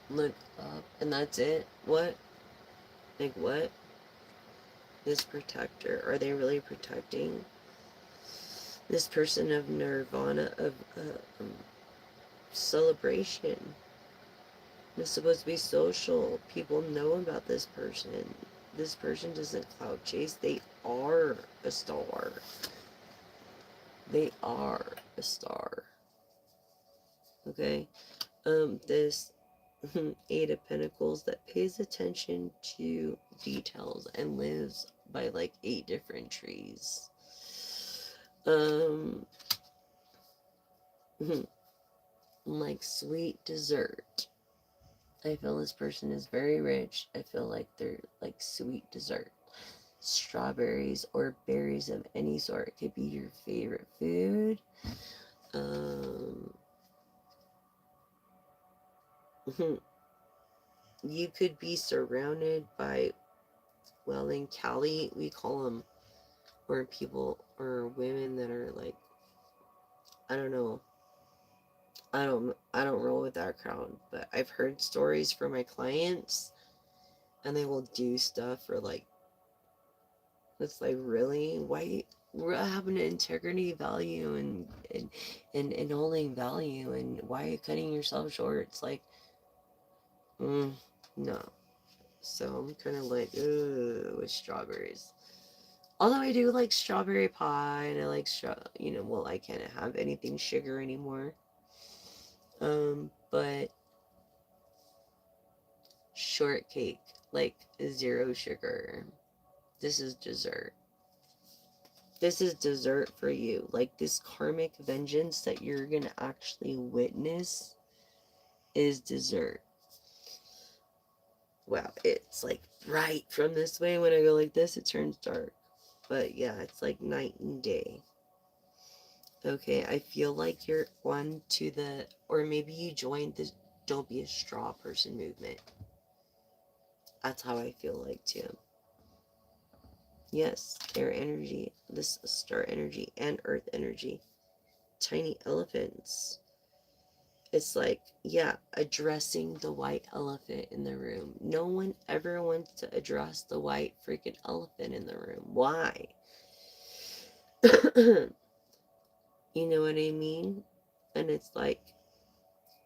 Look up, and that's it? What? Like, what? This protector, are they really protecting this person of nirvana, of celebration? It's supposed to be social. People know about this person. This person doesn't cloud chase. They are a star. They are a star. Okay? This Eight of Pentacles that pays attention to details and lives by like 8 different trees. Like sweet dessert. I feel this person is very rich. I feel like they're like sweet dessert. Strawberries or berries of any sort. It could be your favorite food. You could be surrounded by, well, in Cali, we call them, or people, or women that are like, I don't know. I don't roll with that crowd, but I've heard stories from my clients, and they will do stuff for like, it's like, really? Why? We're having integrity, value, and holding value, and why are you cutting yourself short? It's like, no. So I'm kind of like, ugh, with strawberries. Although I do like strawberry pie, and I like well, I can't have anything sugar anymore. But shortcake, like 0 sugar. This is dessert. This is dessert for you. Like, this karmic vengeance that you're gonna actually witness is dessert. Wow, it's like bright from this way. When I go like this, it turns dark. But yeah, it's like night and day. Okay, I feel like you're on to the, or maybe you joined the Don't Be a Straw Person movement. That's how I feel like too. Yes, air energy, this star energy, and earth energy. Tiny elephants. It's like, yeah, addressing the white elephant in the room. No one ever wants to address the white freaking elephant in the room. Why? You know what I mean? And it's like,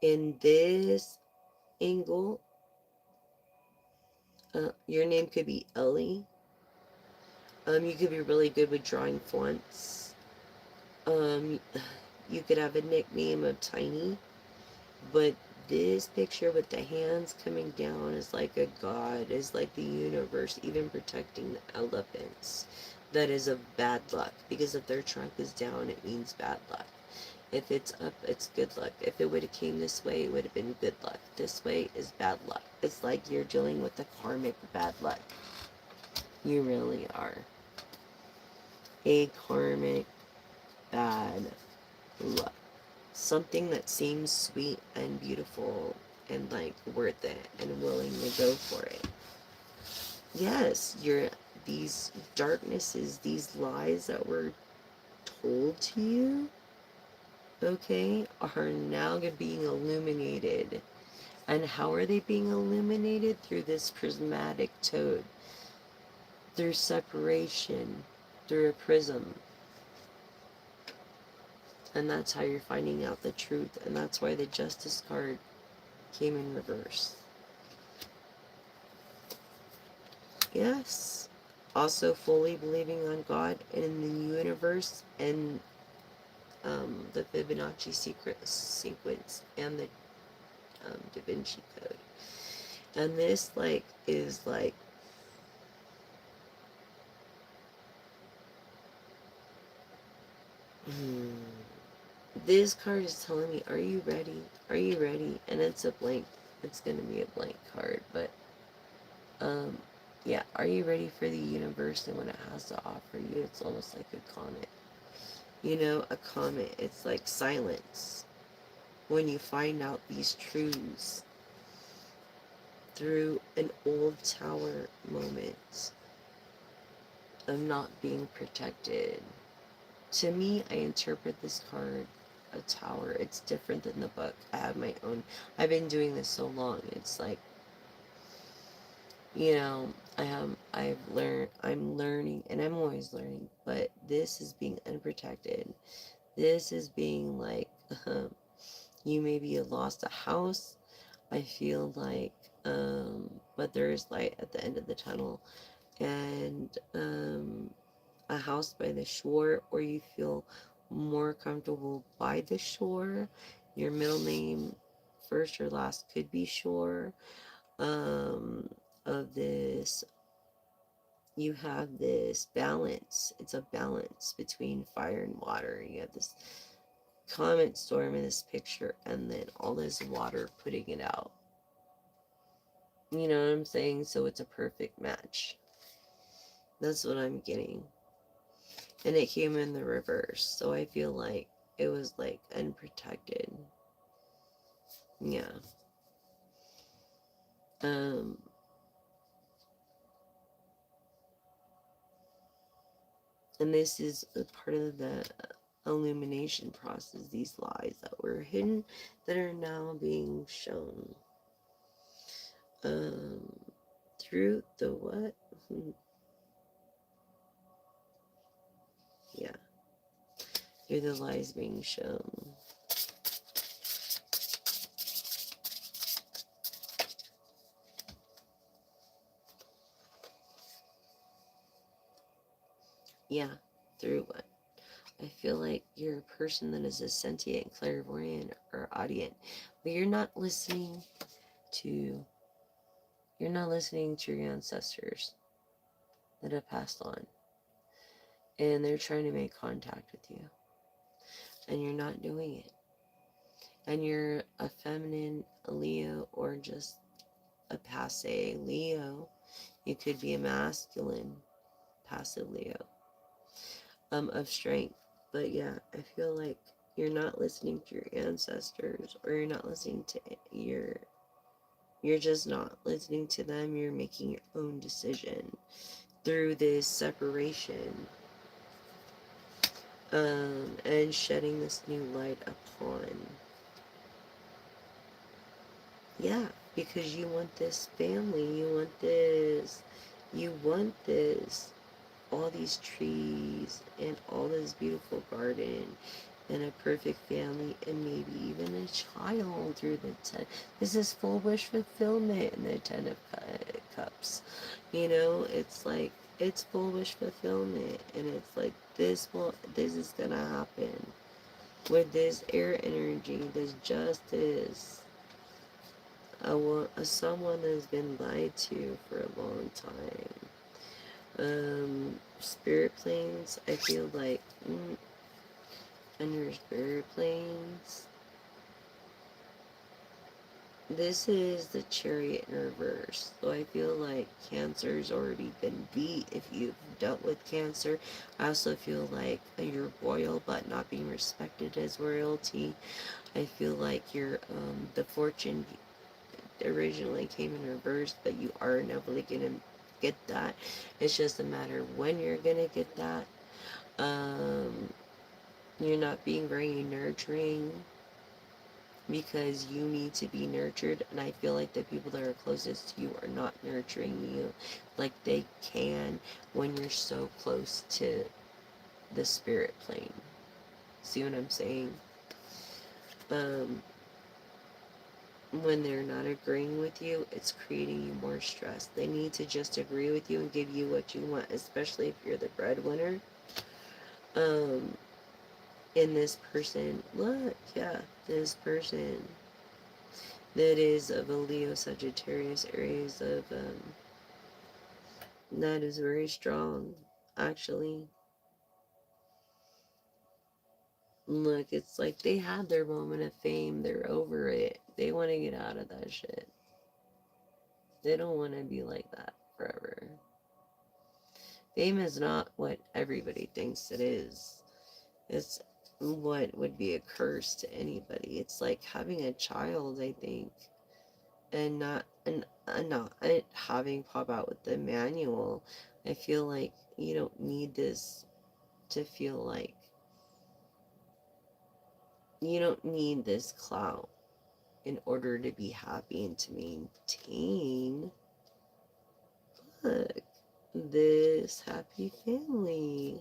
in this angle, your name could be Ellie. You could be really good with drawing fonts. Um, you could have a nickname of Tiny, but this picture with the hands coming down is like a god, is like the universe even protecting the elephants. That is of bad luck, because if their trunk is down, it means bad luck. If it's up, it's good luck. If it would have came this way, it would have been good luck. This way is bad luck. It's like you're dealing with the karmic bad luck. You really are. A karmic bad luck. Something that seems sweet and beautiful and like worth it and willing to go for it. Yes, these darknesses, these lies that were told to you, okay, are now being illuminated. And how are they being illuminated? Through this prismatic toad, through separation, through a prism. And that's how you're finding out the truth. And that's why the Justice card came in reverse. Yes. Also fully believing on God and in the universe and the Fibonacci secret sequence and the Da Vinci Code. And this like is like this card is telling me, are you ready? Are you ready? And it's a blank. It's gonna be a blank card, but yeah, are you ready for the universe and what it has to offer you? It's almost like a comet. You know, a comet, it's like silence. When you find out these truths through an old tower moment of not being protected. To me, I interpret this card a tower. It's different than the book. I have my own. I've been doing this so long. It's like, you know, I'm learning, and I'm always learning, but this is being unprotected. This is being like, you maybe lost a house. I feel like, but there is light at the end of the tunnel. And, a house by the shore, or you feel more comfortable by the shore. Your middle name, first or last, could be Shore. Um, of this, you have this balance. It's a balance between fire and water. You have this comet storm in this picture, and then all this water putting it out. You know what I'm saying? So it's a perfect match. That's what I'm getting. And it came in the reverse, so I feel like it was like unprotected. Yeah. um and this is a part of the illumination process, these lies that were hidden that are now being shown um through the what. Yeah, through the lies being shown. Yeah, through what? I feel like you're a person that is a sentient, clairvoyant, or audient, but to you're not listening to your ancestors that have passed on, and they're trying to make contact with you, and you're not doing it. And you're a feminine, a Leo, or just a passe Leo. You could be a masculine, passive Leo, of strength. But yeah, I feel like you're not listening to your ancestors, or you're not listening to you're just not listening to them. You're making your own decision through this separation, and shedding this new light upon. Yeah, because you want this family, you want this, all these trees and all this beautiful garden and a perfect family and maybe even a child through the 10. This is full wish fulfillment in the 10 of Cups. You know, it's like, it's full wish fulfillment, and it's like, this is gonna happen with this air energy, this justice. Someone that's been lied to for a long time. Spirit planes, I feel like, under spirit planes, this is the Chariot in reverse. So I feel like Cancer's already been beat if you've dealt with Cancer. I also feel like you're royal but not being respected as royalty. I feel like you're, the fortune originally came in reverse, but you are inevitably gonna get that. It's just a matter of when you're gonna get that. You're not being very nurturing. because you need to be nurtured, and I feel like the people that are closest to you are not nurturing you like they can when you're so close to the spirit plane. See what I'm saying? Um, when they're not agreeing with you, it's creating you more stress. They need to just agree with you and give you what you want, especially if you're the breadwinner. Um, and this person, look, yeah, this person that is of a Leo, Sagittarius, Aries of, that is very strong, actually. Look, it's like they had their moment of fame. They're over it. They want to get out of that shit. They don't want to be like that forever. Fame is not what everybody thinks it is. It's what would be a curse to anybody. It's like having a child, I think, and not having pop out with the manual. I feel like you don't need this to feel like you don't need this clout in order to be happy and to maintain, look, this happy family.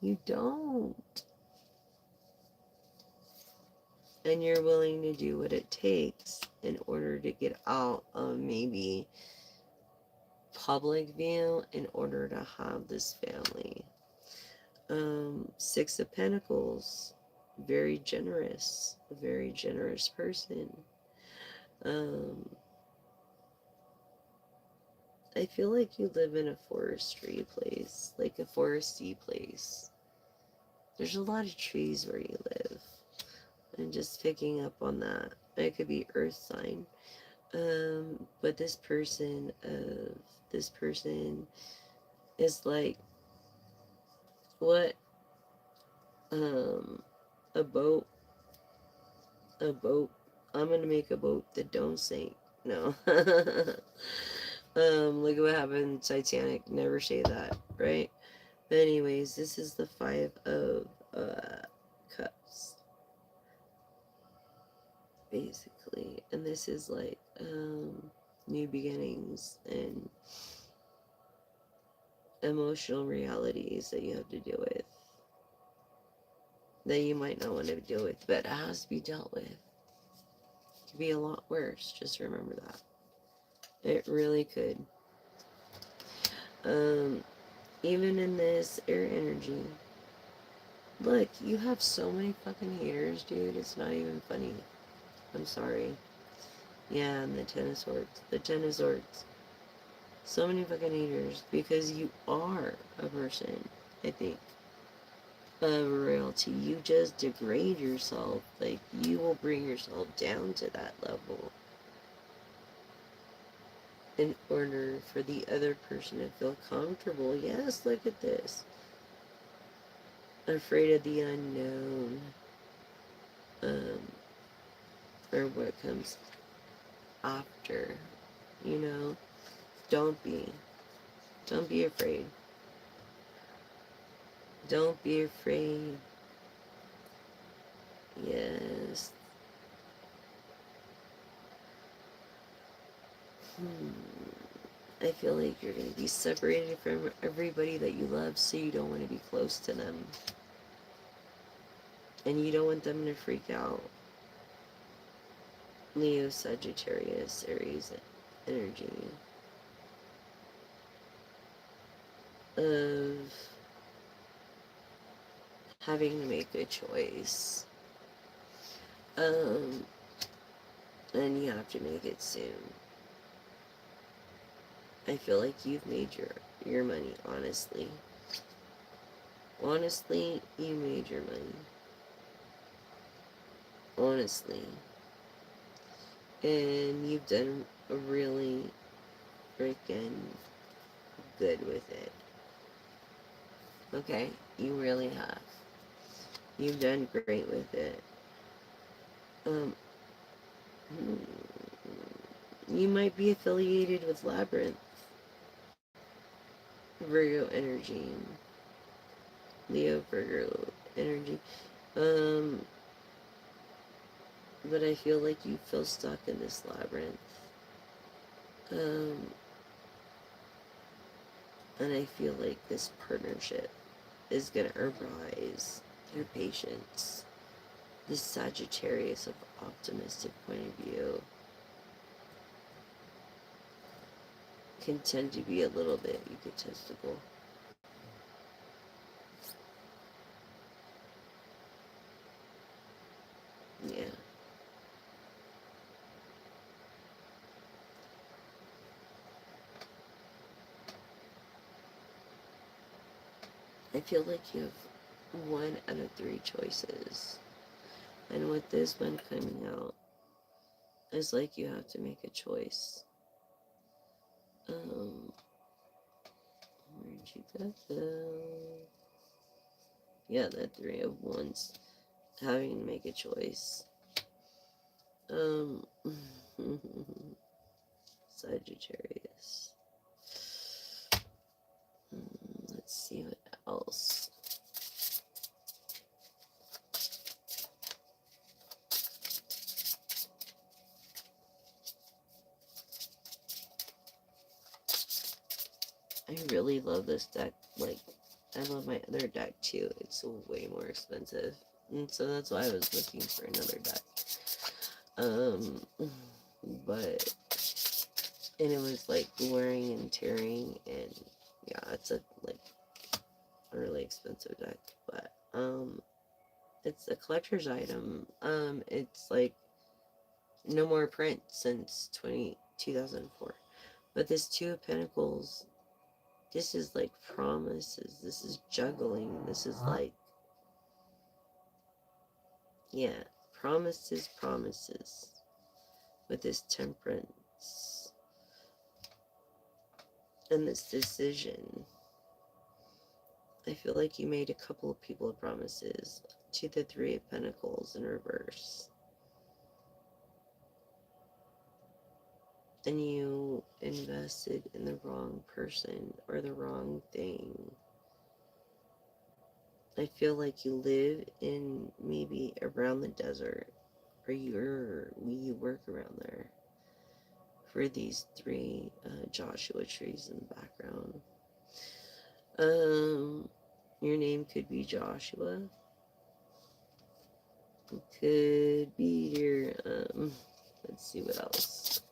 You don't. And you're willing to do what it takes in order to get out of maybe public view in order to have this family. Six of Pentacles, very generous person. Um, I feel like you live in a forestry place, like a foresty place. There's a lot of trees where you live. And just picking up on that. It could be earth sign. But this person is like, what? Um, a boat, a boat. I'm gonna make a boat that don't sink. No. Look at what happened in Titanic. Never say that, right? But anyways, this is the Five of Cups, basically, and this is like new beginnings and emotional realities that you have to deal with, that you might not want to deal with, but it has to be dealt with. It could be a lot worse. Just remember that. It really could. Um, Even in this air energy, look, you have so many fucking haters, dude. It's not even funny. I'm sorry. Yeah, and the Ten of Swords. The Ten of Swords. So many fucking haters because you are a person, I think, of royalty. You just degrade yourself. Like, you will bring yourself down to that level in order for the other person to feel comfortable. Yes, look at this. Afraid of the unknown. Um, or what comes after. You know? Don't be. Don't be afraid. Don't be afraid. Yes. I feel like you're going to be separated from everybody that you love, so you don't want to be close to them. And you don't want them to freak out. Leo, Sagittarius, Aries energy of having to make a choice. Um, and you have to make it soon. I feel like you've made your money, honestly. Honestly, you made your money. Honestly. And you've done a really freaking good with it. Okay? You really have. You've done great with it. Um, you might be affiliated with Labyrinth. Virgo energy. Leo Virgo energy. Um, but I feel like you feel stuck in this labyrinth. Um, and I feel like this partnership is going to arise through patience. This Sagittarius of optimistic point of view can tend to be a little bit egotistical. Yeah. I feel like you have 1 out of 3 choices. And with this one coming out, it's like you have to make a choice. Where'd you go? Yeah, that 3 of Wands. Having to make a choice. Sagittarius. Let's see what else. I really love this deck. Like, I love my other deck too. It's way more expensive. And so that's why I was looking for another deck. But, and it was like wearing and tearing, and yeah, it's a really expensive deck, but, it's a collector's item. It's like no more print since 2004. But this 2 of Pentacles, this is like promises. This is juggling. This is like, yeah, promises, promises. With this Temperance and this decision. I feel like you made a couple of people promises to the 3 of Pentacles in reverse. And you invested in the wrong person or the wrong thing. I feel like you live in maybe around the desert, or you work around there. For these 3 Joshua trees in the background. Your name could be Joshua. It could be your, let's see what else.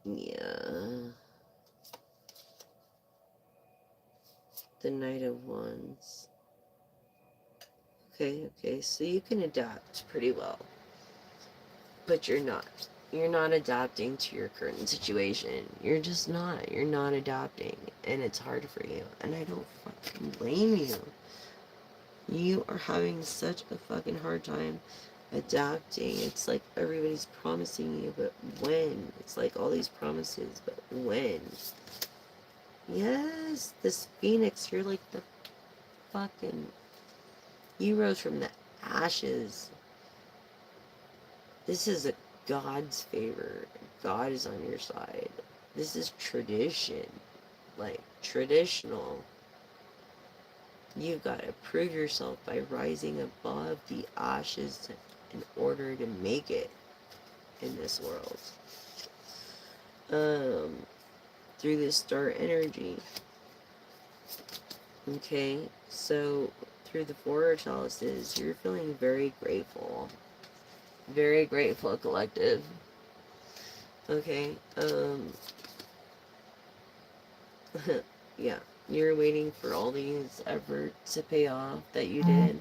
Yeah. The Knight of Wands. Okay, so you can adapt pretty well. But you're not. You're not adapting to your current situation. You're just not. You're not adapting. And it's hard for you. And I don't fucking blame you. You are having such a fucking hard time adapting. It's like everybody's promising you, but when? It's like all these promises, but when? Yes, this Phoenix, you're like the fucking... You rose from the ashes. This is a God's favor. God is on your side. This is tradition. Like, traditional. You've got to prove yourself by rising above the ashes in order to make it in this world. Through this star energy. Okay, so through the 4 of Chalices, you're feeling very grateful. Very grateful, collective. Okay, yeah, you're waiting for all these efforts to pay off that you did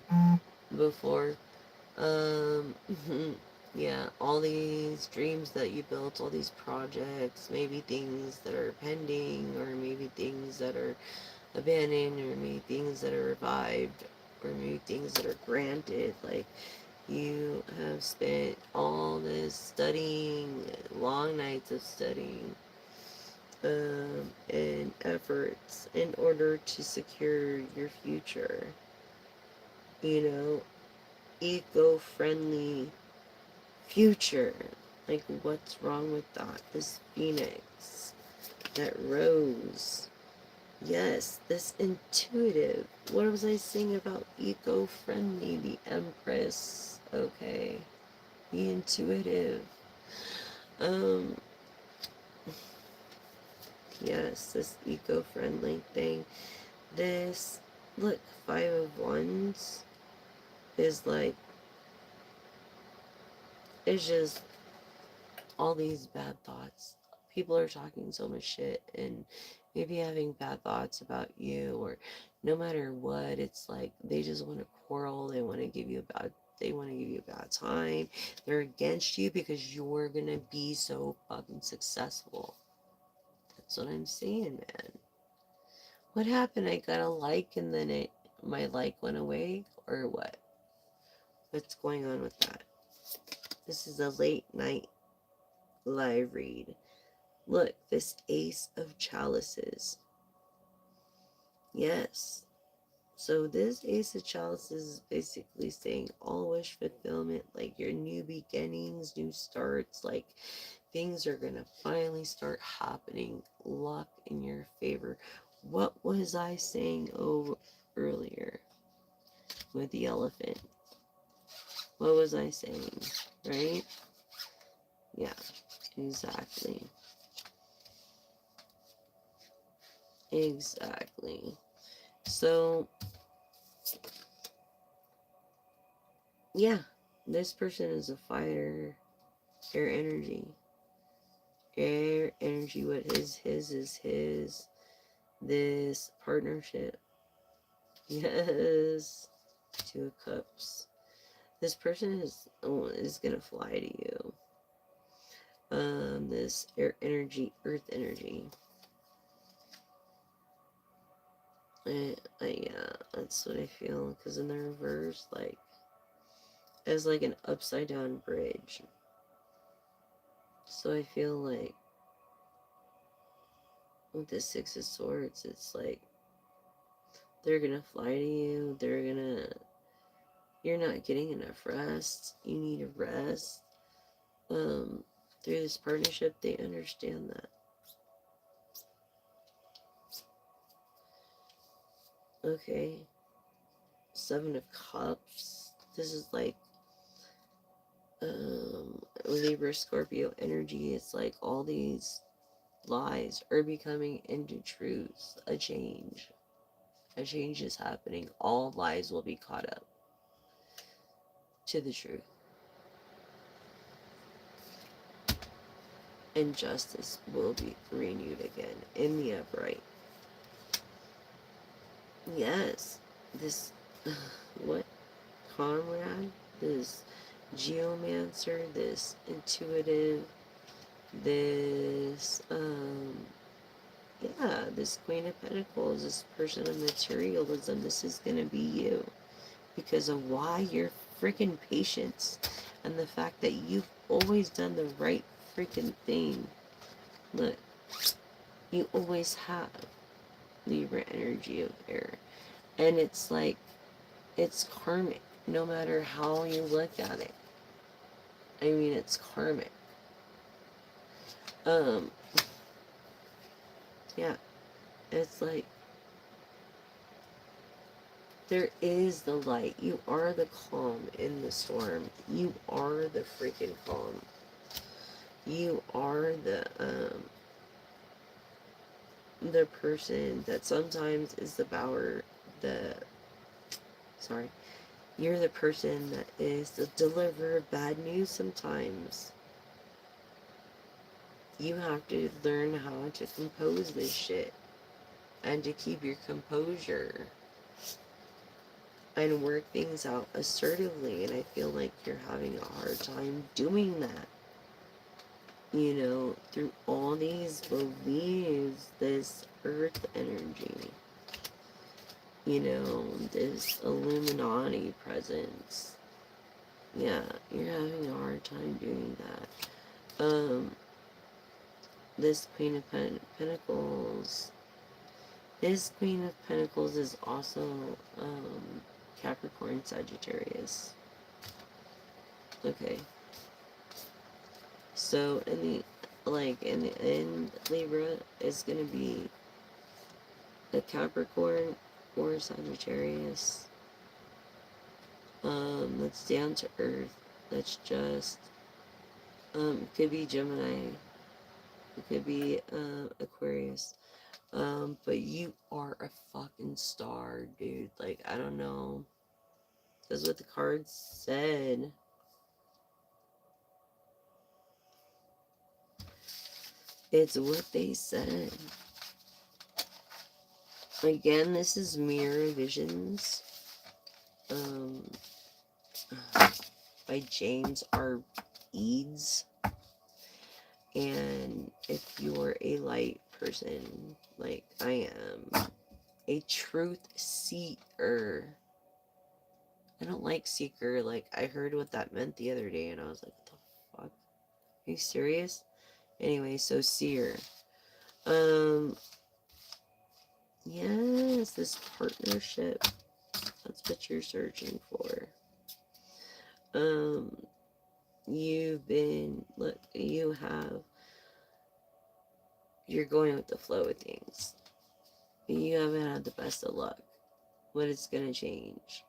before. Yeah, all these dreams that you built, all these projects, maybe things that are pending, or maybe things that are abandoned, or maybe things that are revived, or maybe things that are granted. Like, you have spent all this studying, long nights of studying, and efforts in order to secure your future. You know, eco-friendly future. Like, what's wrong with that? This phoenix that rose. Yes, this intuitive. What was I saying about eco-friendly? The Empress. Okay. The intuitive. Um, yes, this eco-friendly thing. This, look, Five of Wands is like, it's just all these bad thoughts. People are talking so much shit and maybe having bad thoughts about you, or no matter what, it's like they just want to quarrel, they want to give you a bad time. They're against you because you're gonna be so fucking successful. That's what I'm saying, man. What happened? I got a like and then my like went away, or what? What's going on with that? This is a late night live read. Look, this Ace of Chalices. Yes. So this Ace of Chalices is basically saying all wish fulfillment, like your new beginnings, new starts, like things are going to finally start happening. Luck in your favor. What was I saying earlier with the elephant? What was I saying? Right? Yeah, exactly. Exactly. So, yeah, this person is a fighter. Air energy. Air energy. What is his is his. This partnership. Yes. Two of Cups. This person is gonna fly to you. This air energy, earth energy. Yeah, that's what I feel. Because in the reverse, like, it's like an upside down bridge. So I feel like with the Six of Swords, it's like they're gonna fly to you. You're not getting enough rest. You need a rest. Through this partnership, they understand that. Okay. Seven of Cups. This is like Libra Scorpio energy. It's like all these lies are becoming into truths. A change is happening. All lies will be caught up to the truth, and justice will be renewed again in the upright. Yes, this what Conrad, this geomancer, this intuitive, this yeah, this Queen of Pentacles, this person of materialism. This is gonna be you because of why your freaking patience and the fact that you've always done the right freaking thing. Look, you always have Libra energy of air, and it's like it's karmic no matter how you look at it. I mean, it's karmic. Um, yeah, it's like there is the light. You are the calm in the storm. You are the freaking calm. You are the person that sometimes is the sorry. You're the person that is the deliverer of bad news sometimes. You have to learn how to compose this shit and to keep your composure and work things out assertively, and I feel like you're having a hard time doing that. You know, through all these beliefs, this earth energy, you know, this Illuminati presence. Yeah, you're having a hard time doing that. This Queen of Pentacles. This Queen of Pentacles is also Capricorn Sagittarius. Okay. So in Libra is gonna be a Capricorn or Sagittarius. That's down to earth. That's just could be Gemini. It could be Aquarius. But you are a fucking star, dude. Like, I don't know. That's what the cards said. It's what they said. Again, this is Mirror Visions. By James R. Eads. And if you're a light person, like I am, a truth seeker. I don't like seeker. Like, I heard what that meant the other day, and I was like, what the fuck? Are you serious? Anyway, so seer. Yes, this partnership. That's what you're searching for. You're going with the flow of things. You haven't had the best of luck. But it's gonna change.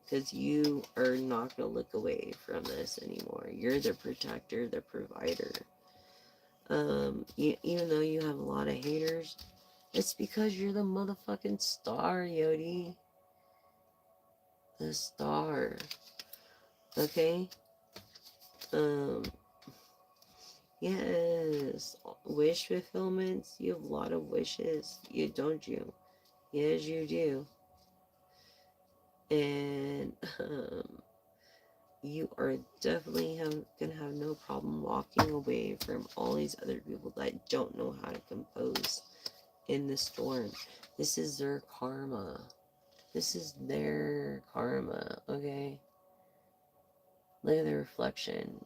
Because you are not going to look away from this anymore. You're the protector, the provider. Even though you have a lot of haters, it's because you're the motherfucking star, Yodi. The star. Okay? Yes. Wish fulfillments. You have a lot of wishes. Don't you? Yes, you do. And, you are definitely gonna have no problem walking away from all these other people that don't know how to compose in the storm. This is their karma. This is their karma, okay? Look at the reflection.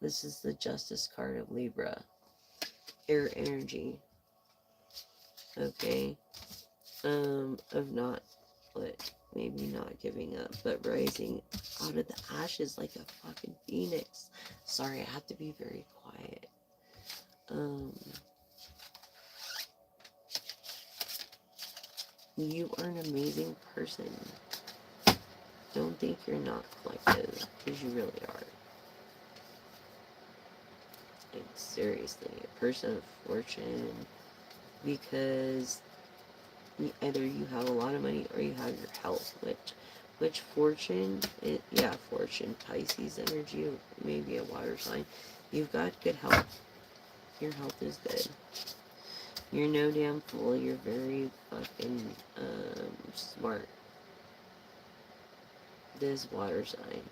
This is the Justice card of Libra. Air energy. Okay? Of not, what? Maybe not giving up, but rising out of the ashes like a fucking phoenix. Sorry, I have to be very quiet. You are an amazing person. Don't think you're not collective, because you really are. Like, seriously, a person of fortune, because either you have a lot of money or you have your health, which fortune, fortune, Pisces energy, maybe a water sign. You've got good health. Your health is good. You're no damn fool. You're very fucking smart. This water sign.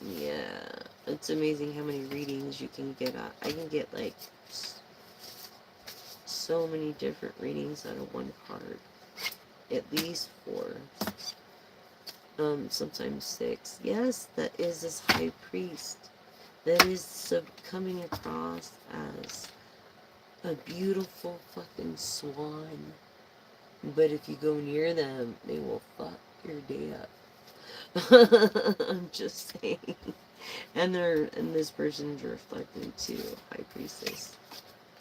Yeah. It's amazing how many readings you can get. I can get like so many different readings out of one card. At least 4. Sometimes 6. Yes, that is this high priest. That is coming across as a beautiful fucking swan. But if you go near them, they will fuck your day up. I'm just saying. And this person's reflecting to High Priestess.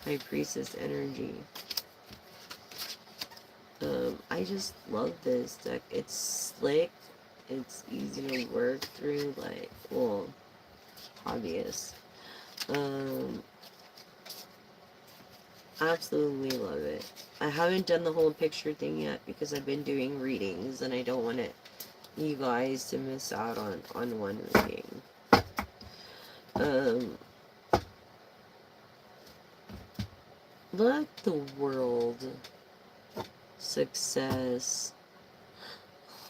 High Priestess energy. I just love this deck. It's slick. It's easy to work through. Like, well, obvious. Absolutely love it. I haven't done the whole picture thing yet because I've been doing readings and I don't want you guys to miss out on one reading. Let the world. Success.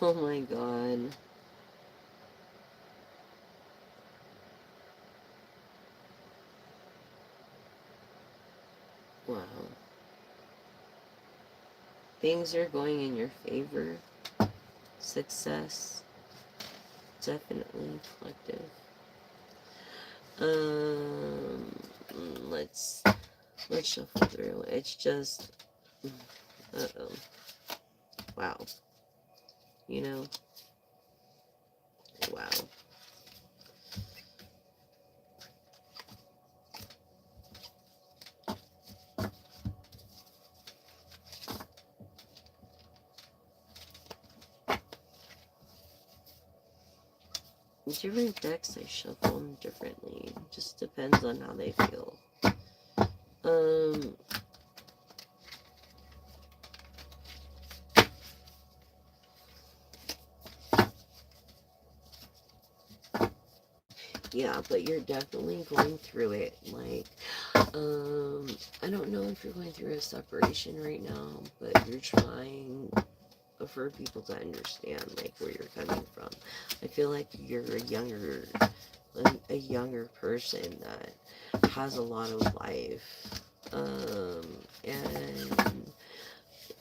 Oh my god. Wow. Things are going in your favor. Success. Definitely collective. Let's shuffle through. It's just wow. You know? Wow. different decks, I shuffle them differently. Just depends on how they feel. Um, yeah, but you're definitely going through it. Like, I don't know if you're going through a separation right now, but you're trying for people to understand like where you're coming from. I feel like you're a younger person that has a lot of life, and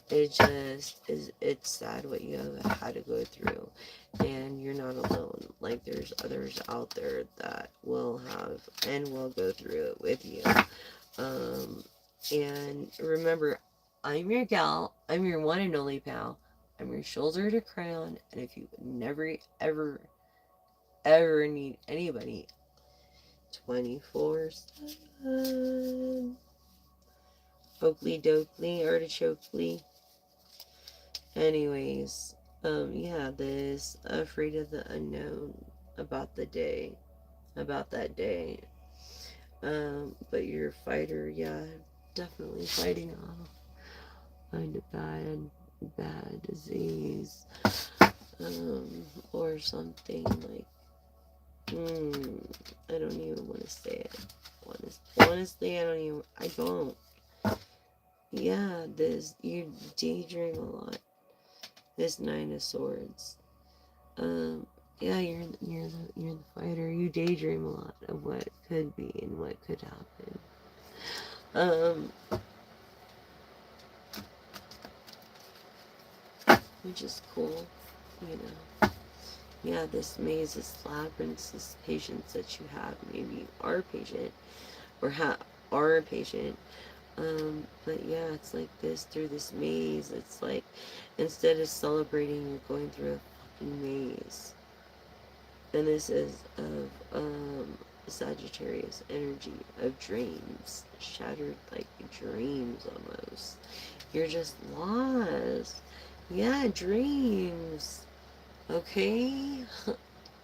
it just is, it's sad what you have had to go through, and you're not alone. Like, there's others out there that will have and will go through it with you. um and remember, I'm your gal, I'm your one and only pal, I'm your shoulder to cry on, and if you never ever need anybody, 24/7, Oakley Dokley Artichokely. Anyways, yeah, this afraid of the unknown about the day, about that day. But you're a fighter, yeah, definitely fighting off kind of bad disease, or something like, I don't even want to say it. Honestly, I don't. Yeah, you daydream a lot. This Nine of Swords. Yeah, you're the fighter. You daydream a lot of what could be and what could happen. Um, which is cool, you know. Yeah, this maze, this labyrinth, this patience that you have. Maybe you are patient, or are patient. But yeah, it's like this through this maze. It's like instead of celebrating, you're going through a fucking maze. And this is of Sagittarius energy of dreams, shattered like dreams almost. You're just lost. Yeah, dreams. Okay?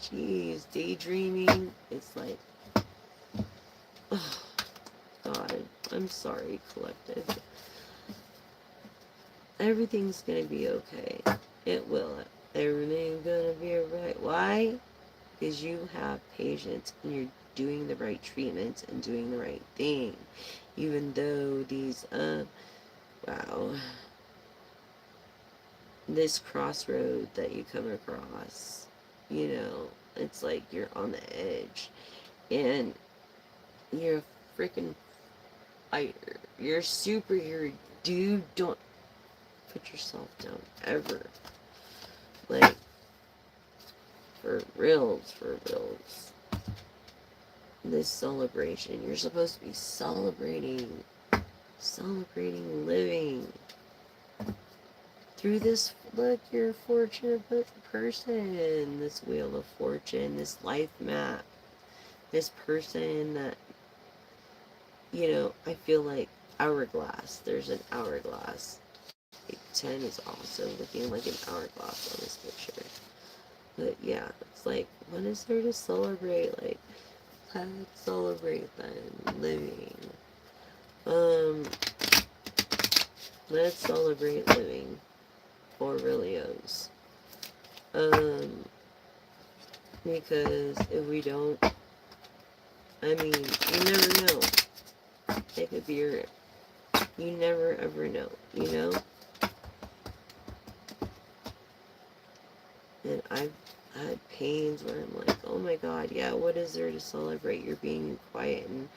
Jeez, daydreaming. It's like, oh, God, I'm sorry, collective. Everything's gonna be okay. It will. Everything's gonna be alright. Why? Because you have patience and you're doing the right treatments and doing the right thing. Even though these, wow, this crossroad that you come across, you know, it's like you're on the edge and you're a freaking fighter. You're a superhero, dude. Don't put yourself down ever. Like, for reals, for reals. This celebration, you're supposed to be celebrating living. Through this, look, you're a fortunate person. This wheel of fortune, this life map, this person that, you know, I feel like hourglass. There's an hourglass. Like 10 is also looking like an hourglass on this picture. But yeah, it's like, what is there to celebrate? Like, let's celebrate then living. Um, let's celebrate living. Aurelios. Because if we don't, I mean, you never know. It could be your, you never ever know, you know? And I've had pains where I'm like, oh my God, yeah, what is there to celebrate? You're being quiet and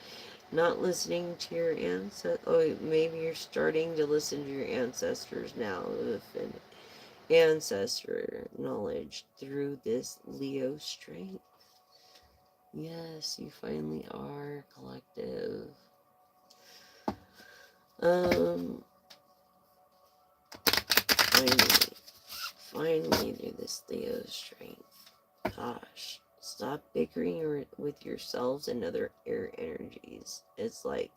not listening to your ancestors. Oh, maybe you're starting to listen to your ancestors now with an ancestor knowledge through this Leo strength. Yes, you finally are collective. Finally do this Leo strength. Gosh, stop bickering with yourselves and other air energies. It's like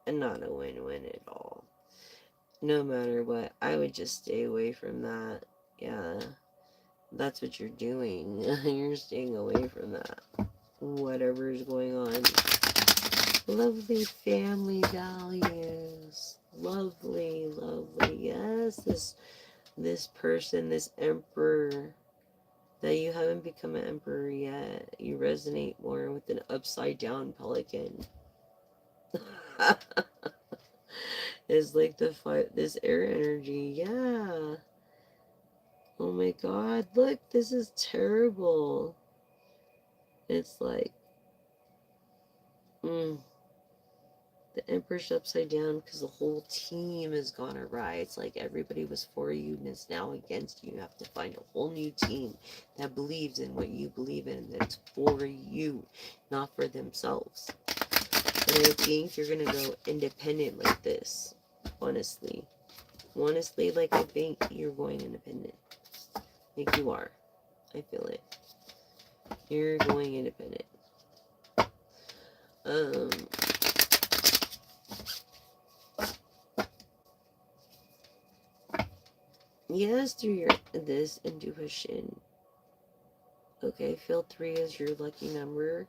not a win-win at all. No matter what, I would just stay away from that. Yeah, That's what you're doing. You're staying away from that. Whatever's going on. Lovely family values. Lovely, lovely. Yes, this person, this emperor, that you haven't become an emperor yet. You resonate more with an upside down pelican. It's like this air energy. Yeah. Oh my god, look, this is terrible. It's like, the Emperor's upside down because the whole team has gone awry. It's like everybody was for you and is now against you. You have to find a whole new team that believes in what you believe in, that's for you, not for themselves. And I think you're gonna go independent like this. Honestly. Honestly, like I think you're going independent. Like you are. I feel it. You're going independent. Yes, through this intuition. Okay, field 3 is your lucky number.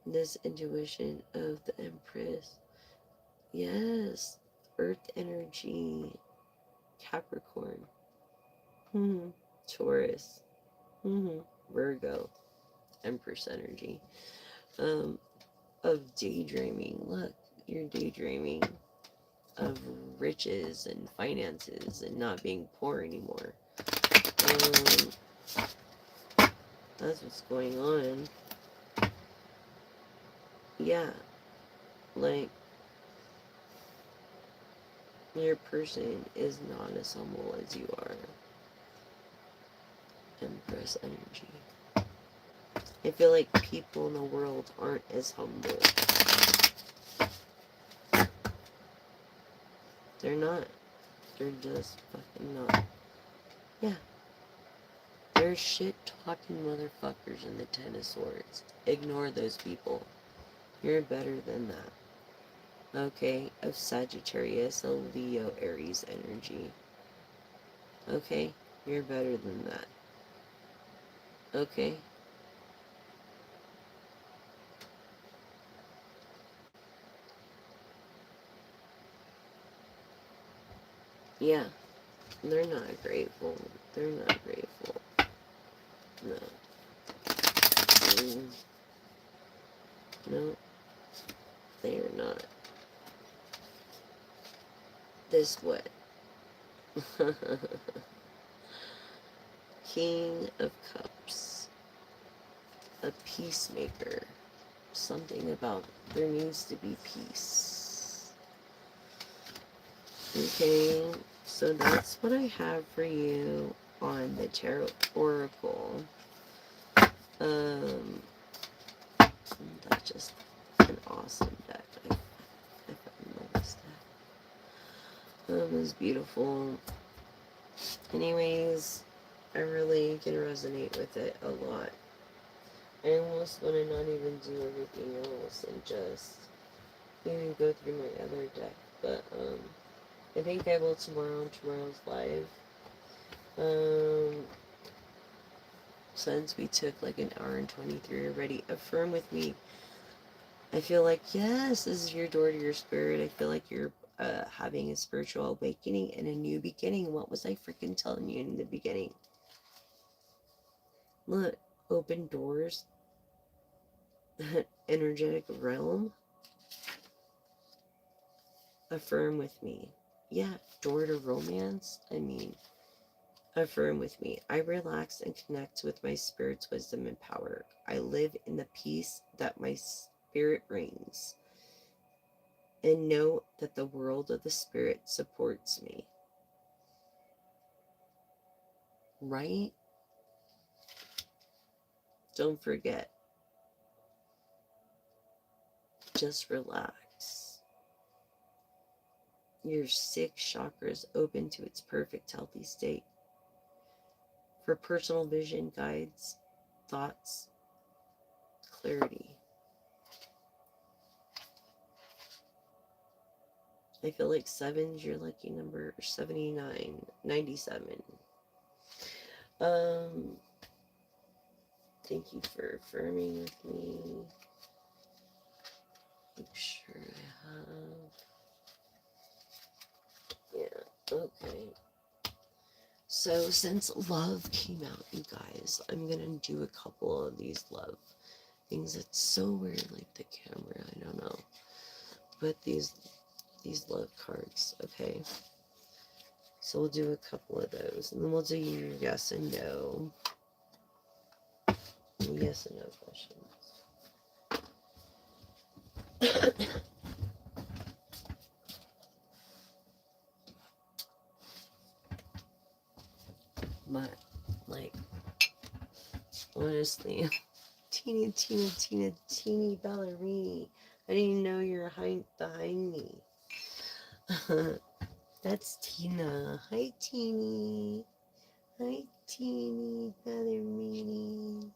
This intuition of the Empress. Yes, Earth energy, Capricorn, Taurus, Virgo, Empress energy. Of daydreaming. Look, you're daydreaming of riches and finances and not being poor anymore. That's what's going on. Yeah, like your person is not as humble as you are. Empress energy. I feel like people in the world aren't as humble. They're not. They're just fucking not. Yeah. They're shit talking motherfuckers in the Ten of Swords. Ignore those people. You're better than that. Okay? Of Sagittarius, a Leo, Aries energy. Okay? You're better than that. Okay? Yeah. They're not grateful. They're not grateful. No. No. They are not. This what? King of Cups. A peacemaker. Something about there needs to be peace. Okay, so that's what I have for you on the Tarot Oracle. That's just an awesome deck. I love this deck. It's beautiful. Anyways, I really can resonate with it a lot. I almost want to not even do everything else and just even go through my other deck. But, I think I will tomorrow on tomorrow's live. Since we took like an hour and 23 already. Affirm with me. I feel like, yes, this is your door to your spirit. I feel like you're having a spiritual awakening and a new beginning. What was I freaking telling you in the beginning? Look, open doors. Energetic realm. Affirm with me. Yeah, door to romance. I mean, affirm with me. I relax and connect with my spirit's wisdom and power. I live in the peace that my spirit brings. And know that the world of the spirit supports me. Right? Don't forget. Just relax. Your 6 chakras open to its perfect healthy state. For personal vision, guides, thoughts, clarity. I feel like 7's your lucky number, 79, 97. Um, thank you for affirming with me. Make sure I have. Yeah, okay. So since love came out, you guys, I'm gonna do a couple of these love things. It's so weird, like the camera, I don't know. But these love cards, okay? So we'll do a couple of those, and then we'll do your yes and no. Yes and no questions. My, like, honestly, teeny ballerini. I didn't even know you're behind me. That's Tina. Hi, Teeny. Hi, teeny ballerini.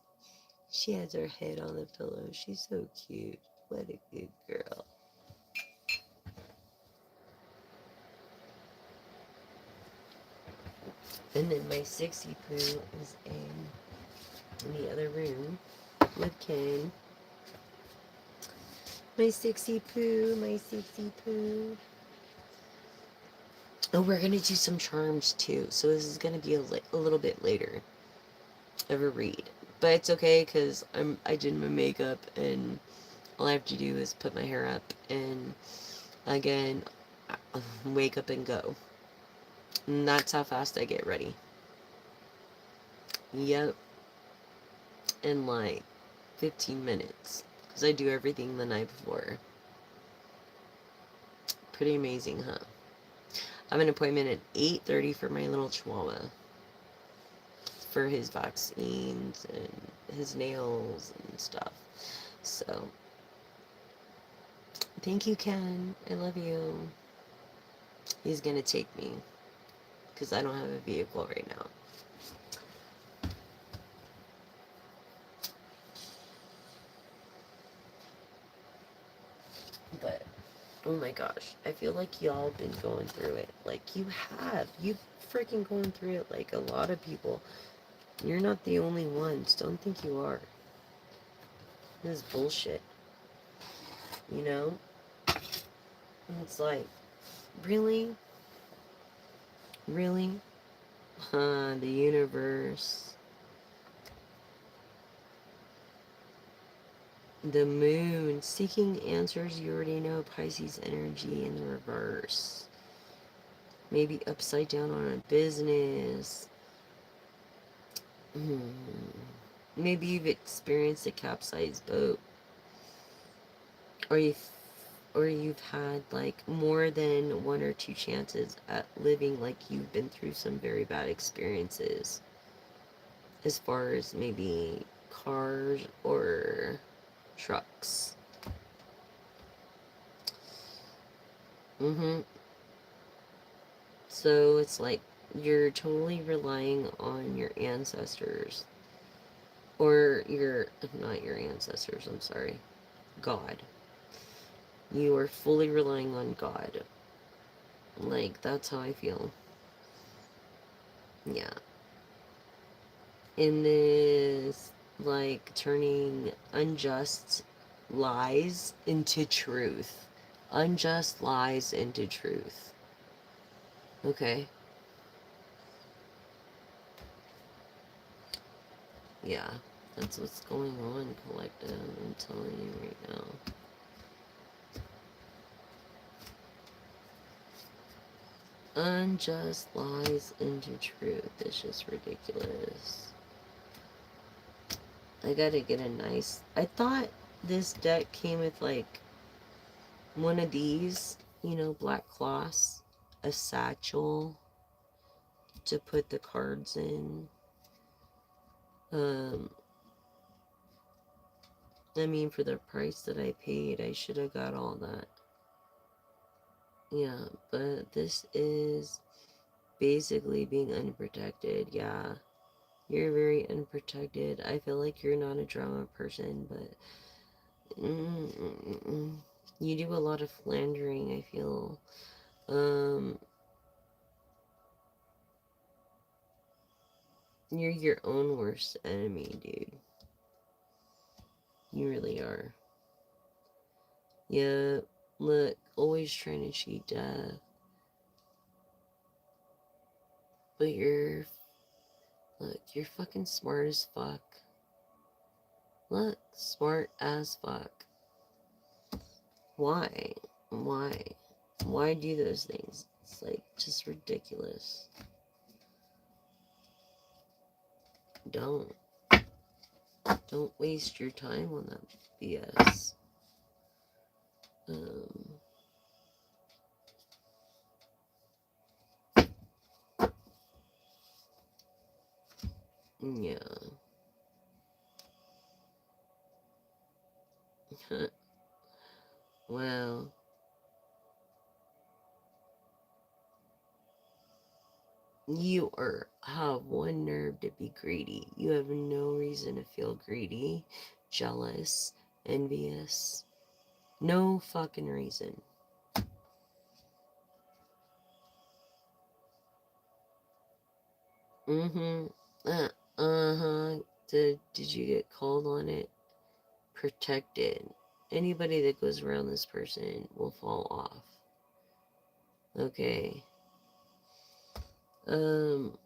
She has her head on the pillow. She's so cute. What a good girl. And then my sexy poo is in the other room with Ken. My sexy poo, my sexy poo. Oh, we're gonna do some charms too. So this is gonna be a little bit later of a read, but it's okay because I did my makeup and all I have to do is put my hair up and again wake up and go. And that's how fast I get ready. Yep, in like 15 minutes because I do everything the night before. Pretty amazing, huh? I have an appointment at 8:30 for my little chihuahua for his vaccines and his nails and stuff. So, thank you, Ken. I love you. He's gonna take me because I don't have a vehicle right now. But, oh my gosh, I feel like y'all been going through it. Like, you have. You've freaking going through it like a lot of people. You're not the only ones. Don't think you are. This is bullshit. You know? And it's like, really? Really? Huh, the universe. The moon. Seeking answers you already know. Pisces energy in the reverse. Maybe upside down on a business. Maybe you've experienced a capsized boat. Or you've had like more than one or two chances at living like you've been through some very bad experiences as far as maybe cars or trucks. So it's like you're totally relying on your ancestors or not your ancestors, I'm sorry, God. You are fully relying on God. Like, that's how I feel. Yeah. In this, like, turning unjust lies into truth. Unjust lies into truth. Okay. Yeah. That's what's going on, collective. I'm telling you right now. Unjust lies into truth. It's just ridiculous. I gotta get a nice... I thought this deck came with, like, one of these, you know, black cloths, a satchel to put the cards in. I mean, for the price that I paid, I should have got all that. Yeah, but this is basically being unprotected. Yeah, you're very unprotected. I feel like you're not a drama person, but you do a lot of philandering, I feel. Um, You're your own worst enemy, dude. You really are. Yeah, look, always trying to cheat death. But look, you're fucking smart as fuck. Look, smart as fuck. Why? Why? Why do those things? It's like just ridiculous. Don't. Don't waste your time on that BS. Yeah. Well, you have one nerve to be greedy. You have no reason to feel greedy, jealous, envious. No fucking reason. Mm-hmm. Uh-huh. Did you get called on it? Protected. Anybody that goes around this person will fall off. Okay. Um,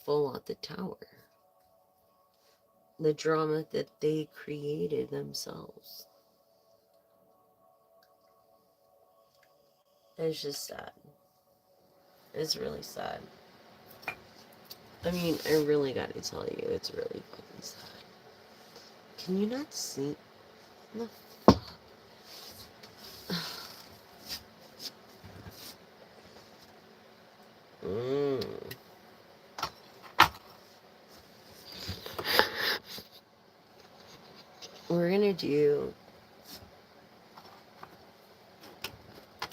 fall off the tower. The drama that they created themselves. It's just sad. It's really sad. I mean, I really gotta tell you, it's really fucking sad. Can you not see? What the fuck? Mm. We're gonna do.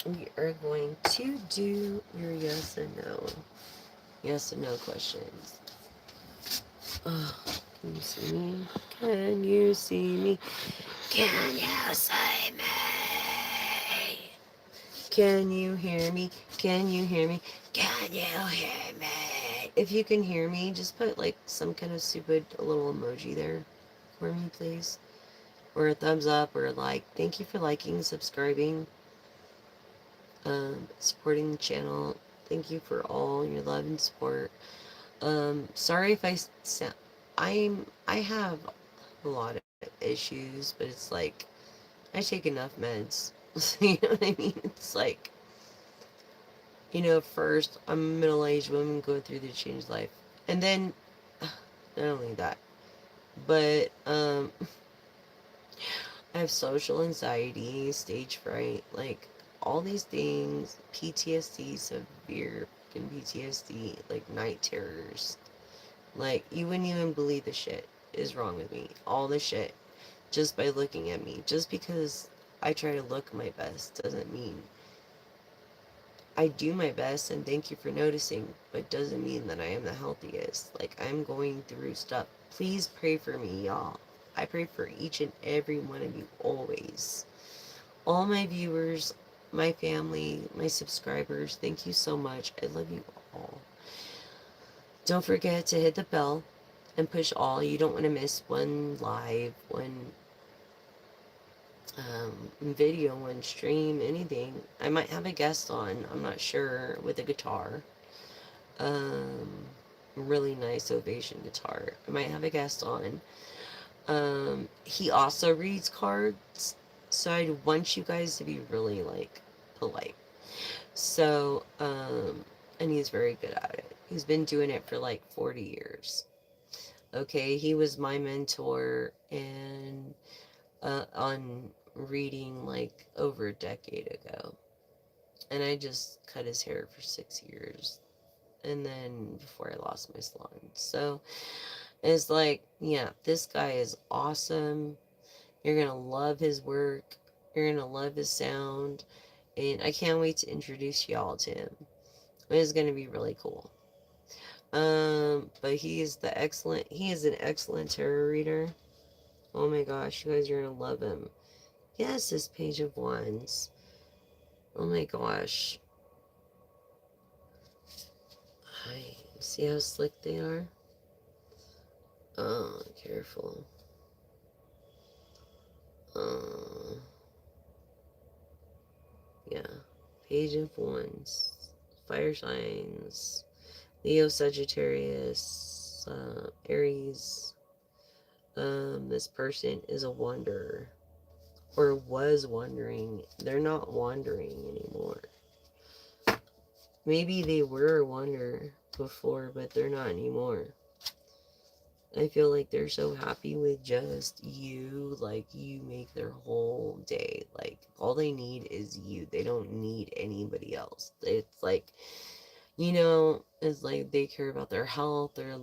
We are going to do your yes and no. Yes and no questions. Oh, can you see me? Can you see me? Can you see me? Can you hear me? Can you hear me? Can you hear me? If you can hear me, just put like some kind of stupid little emoji there for me, please. Or a thumbs up or a like. Thank you for liking, subscribing, supporting the channel. Thank you for all your love and support. Sorry if I have a lot of issues, but it's like I take enough meds. You know what I mean? It's like, first I'm a middle-aged woman going through the change life, and then not only that, but I have social anxiety, stage fright, like all these things, PTSD, severe fucking PTSD, like night terrors. Like, you wouldn't even believe the shit is wrong with me. All the shit. Just by looking at me. Just because I try to look my best doesn't mean I do my best, and thank you for noticing, but doesn't mean that I am the healthiest. Like, I'm going through stuff. Please pray for me, y'all. I pray for each and every one of you always. All my viewers, my family, my subscribers, thank you so much. I love you all. Don't forget to hit the bell and push all. You don't want to miss one live, one video, one stream, anything. I might have a guest on, I'm not sure, with a guitar. Um, really nice Ovation guitar. I might have a guest on. He also reads cards, so I want you guys to be really, like, polite. So, and he's very good at it. He's been doing it for like 40 years. Okay, he was my mentor and on reading like over a decade ago. And I just cut his hair for 6 years. And then before I lost my salon. So it's like, yeah, this guy is awesome. You're going to love his work. You're going to love his sound. And I can't wait to introduce y'all to him. It's going to be really cool. But he is an excellent tarot reader. Oh my gosh, you guys are gonna love him. Yes, this Page of Wands. Oh my gosh. Hi. See how slick they are? Oh, careful. Uh, yeah. Page of Wands. Fire signs. Leo, Sagittarius, Aries. This person is a wanderer. Or was wandering. They're not wandering anymore. Maybe they were a wanderer before, but they're not anymore. I feel like they're so happy with just you. Like, you make their whole day. Like, all they need is you. They don't need anybody else. It's like, it's like they care about their health, their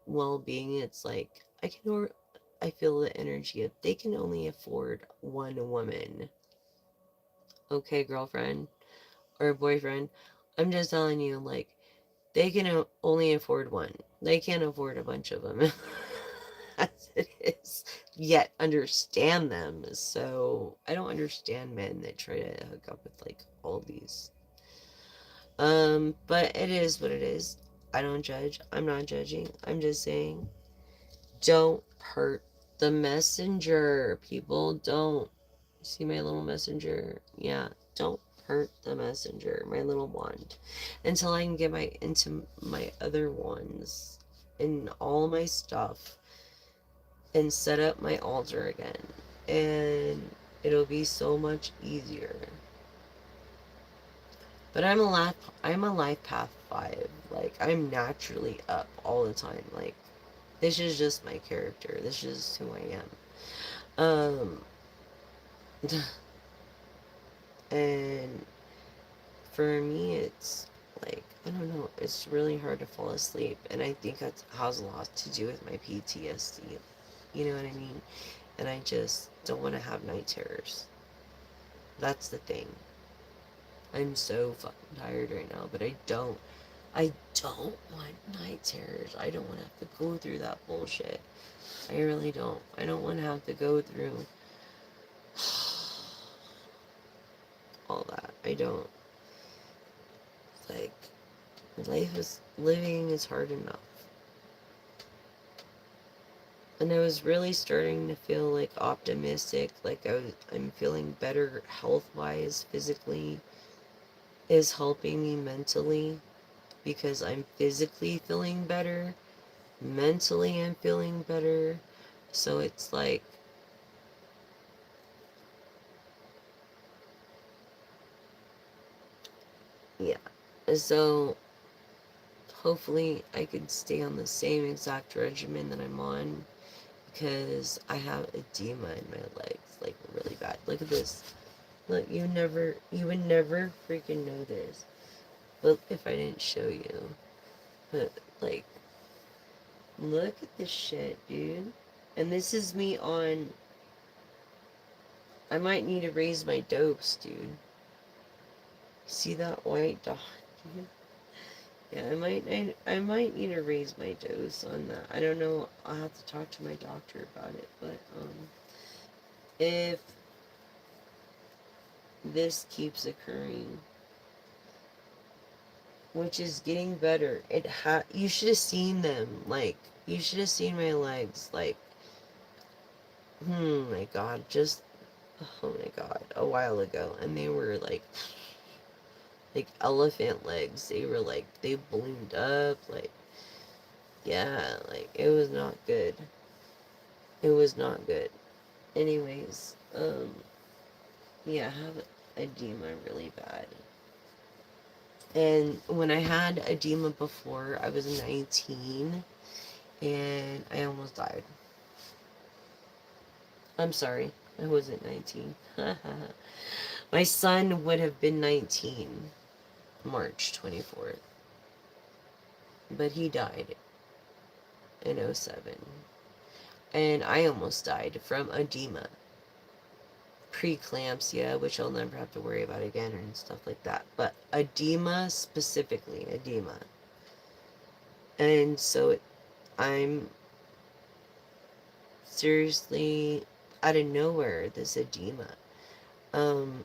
well-being. It's like, I feel the energy of they can only afford one woman. Okay, girlfriend or boyfriend. I'm just telling you, like, they can only afford one. They can't afford a bunch of them. As it is. Yet understand them. So I don't understand men that try to hook up with like all these. But it is what it is. I don't judge. I'm not judging. I'm just saying, don't hurt the messenger. People don't. See my little messenger? Yeah, don't hurt the messenger, my little wand. Until I can get into my other wands and all my stuff and set up my altar again. And it'll be so much easier. But I'm a life path 5. Like, I'm naturally up all the time. Like, this is just my character. This is who I am. And for me, it's like, I don't know, it's really hard to fall asleep. And I think that has a lot to do with my PTSD. You know what I mean? And I just don't want to have night terrors. That's the thing. I'm so fucking tired right now, but I don't want night terrors. I don't want to have to go through that bullshit. I really don't. I don't want to have to go through all that. I don't. Like, living is hard enough. And I was really starting to feel like optimistic, like I'm feeling better health-wise, physically, is helping me mentally because I'm physically feeling better. Mentally, I'm feeling better. So it's like, yeah. So hopefully I could stay on the same exact regimen that I'm on because I have edema in my legs, like really bad. Look at this. Look, you would never freaking know this. But if I didn't show you. But, like, look at this shit, dude. And this is me on... I might need to raise my dose, dude. See that white dot, dude? Yeah, I might need to raise my dose on that. I don't know. I'll have to talk to my doctor about it. But, if this keeps occurring, which is getting better, you should have seen them. Like, you should have seen my legs. Like, my god, oh my god, a while ago, and they were like elephant legs. They were like, they ballooned up, like, yeah, like, it was not good. It was not good. Anyways, yeah, I have edema really bad. And when I had edema before, I was 19, and I almost died. I'm sorry, I wasn't 19. My son would have been 19, March 24th. But he died in '07. And I almost died from edema. Preeclampsia, which I'll never have to worry about again, and stuff like that. But edema, specifically, edema. And so I'm seriously out of nowhere, this edema. Um,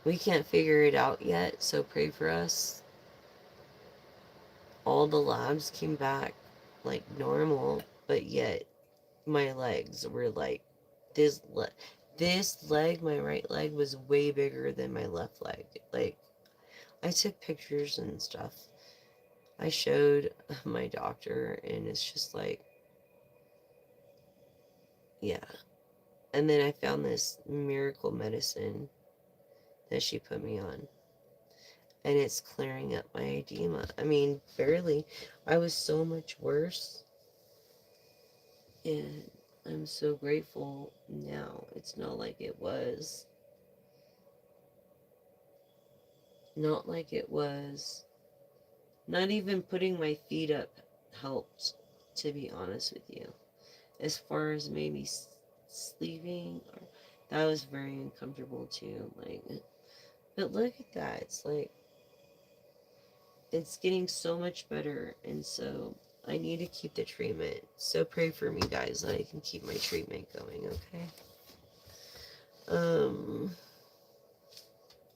We can't figure it out yet, so pray for us. All the labs came back like normal, but yet my legs were like this this leg, my right leg was way bigger than my left leg. Like I took pictures and stuff. I showed my doctor and it's just like, yeah. And then I found this miracle medicine that she put me on. And it's clearing up my edema. I mean, barely. I was so much worse. And I'm so grateful now. It's not like it was. Not like it was. Not even putting my feet up helped, to be honest with you. As far as maybe sleeping, that was very uncomfortable too. Like, but look at that. It's like, it's getting so much better. And so I need to keep the treatment. So pray for me, guys, that I can keep my treatment going, okay?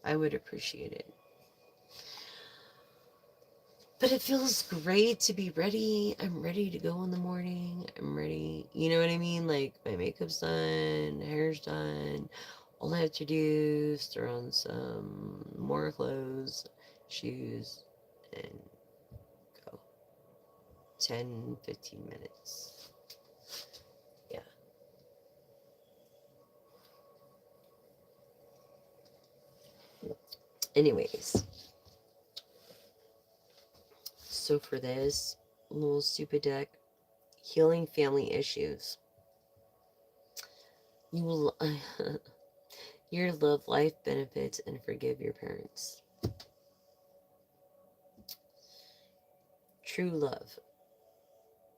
I would appreciate it. But it feels great to be ready. I'm ready to go in the morning. I'm ready. You know what I mean? Like, my makeup's done, hair's done. All I have to do is throw on some more clothes, shoes, and go. 10, 15 minutes. Yeah. Anyways, so for this little stupid deck, healing family issues. You will your love life benefits and forgive your parents. True love.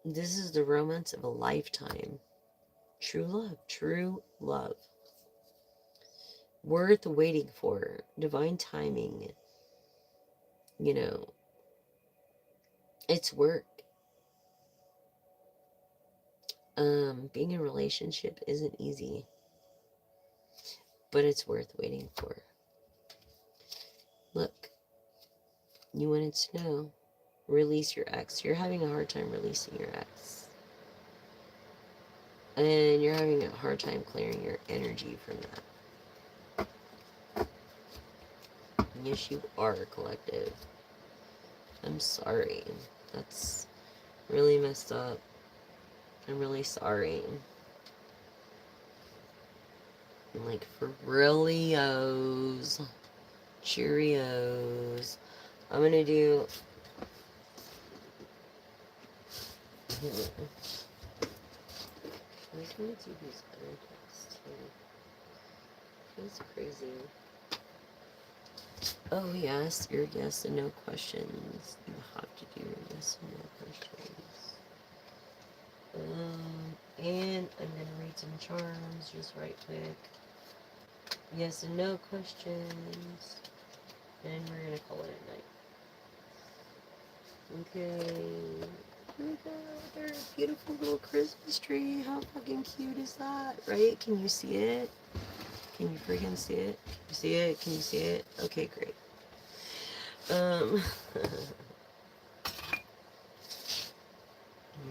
This is the romance of a lifetime. True love. True love. Worth waiting for. Divine timing. You know, it's work. Being in a relationship isn't easy, but it's worth waiting for. Look, you wanted to know. Release your ex. You're having a hard time releasing your ex. And you're having a hard time clearing your energy from that. Yes, you are, collective. I'm sorry. That's really messed up. I'm really sorry. Like, for realios. Cheerios. I'm gonna do... I was gonna do these other decks too. That's crazy. Oh, yes, your yes and no questions. You have to do your yes and no questions. And I'm gonna read some charms just right quick. Yes and no questions. And we're gonna call it a night. Okay. Here we go. Their beautiful little Christmas tree. How fucking cute is that? Right? Can you see it? Can you freaking see it? You see it? Can you see it? Okay, great.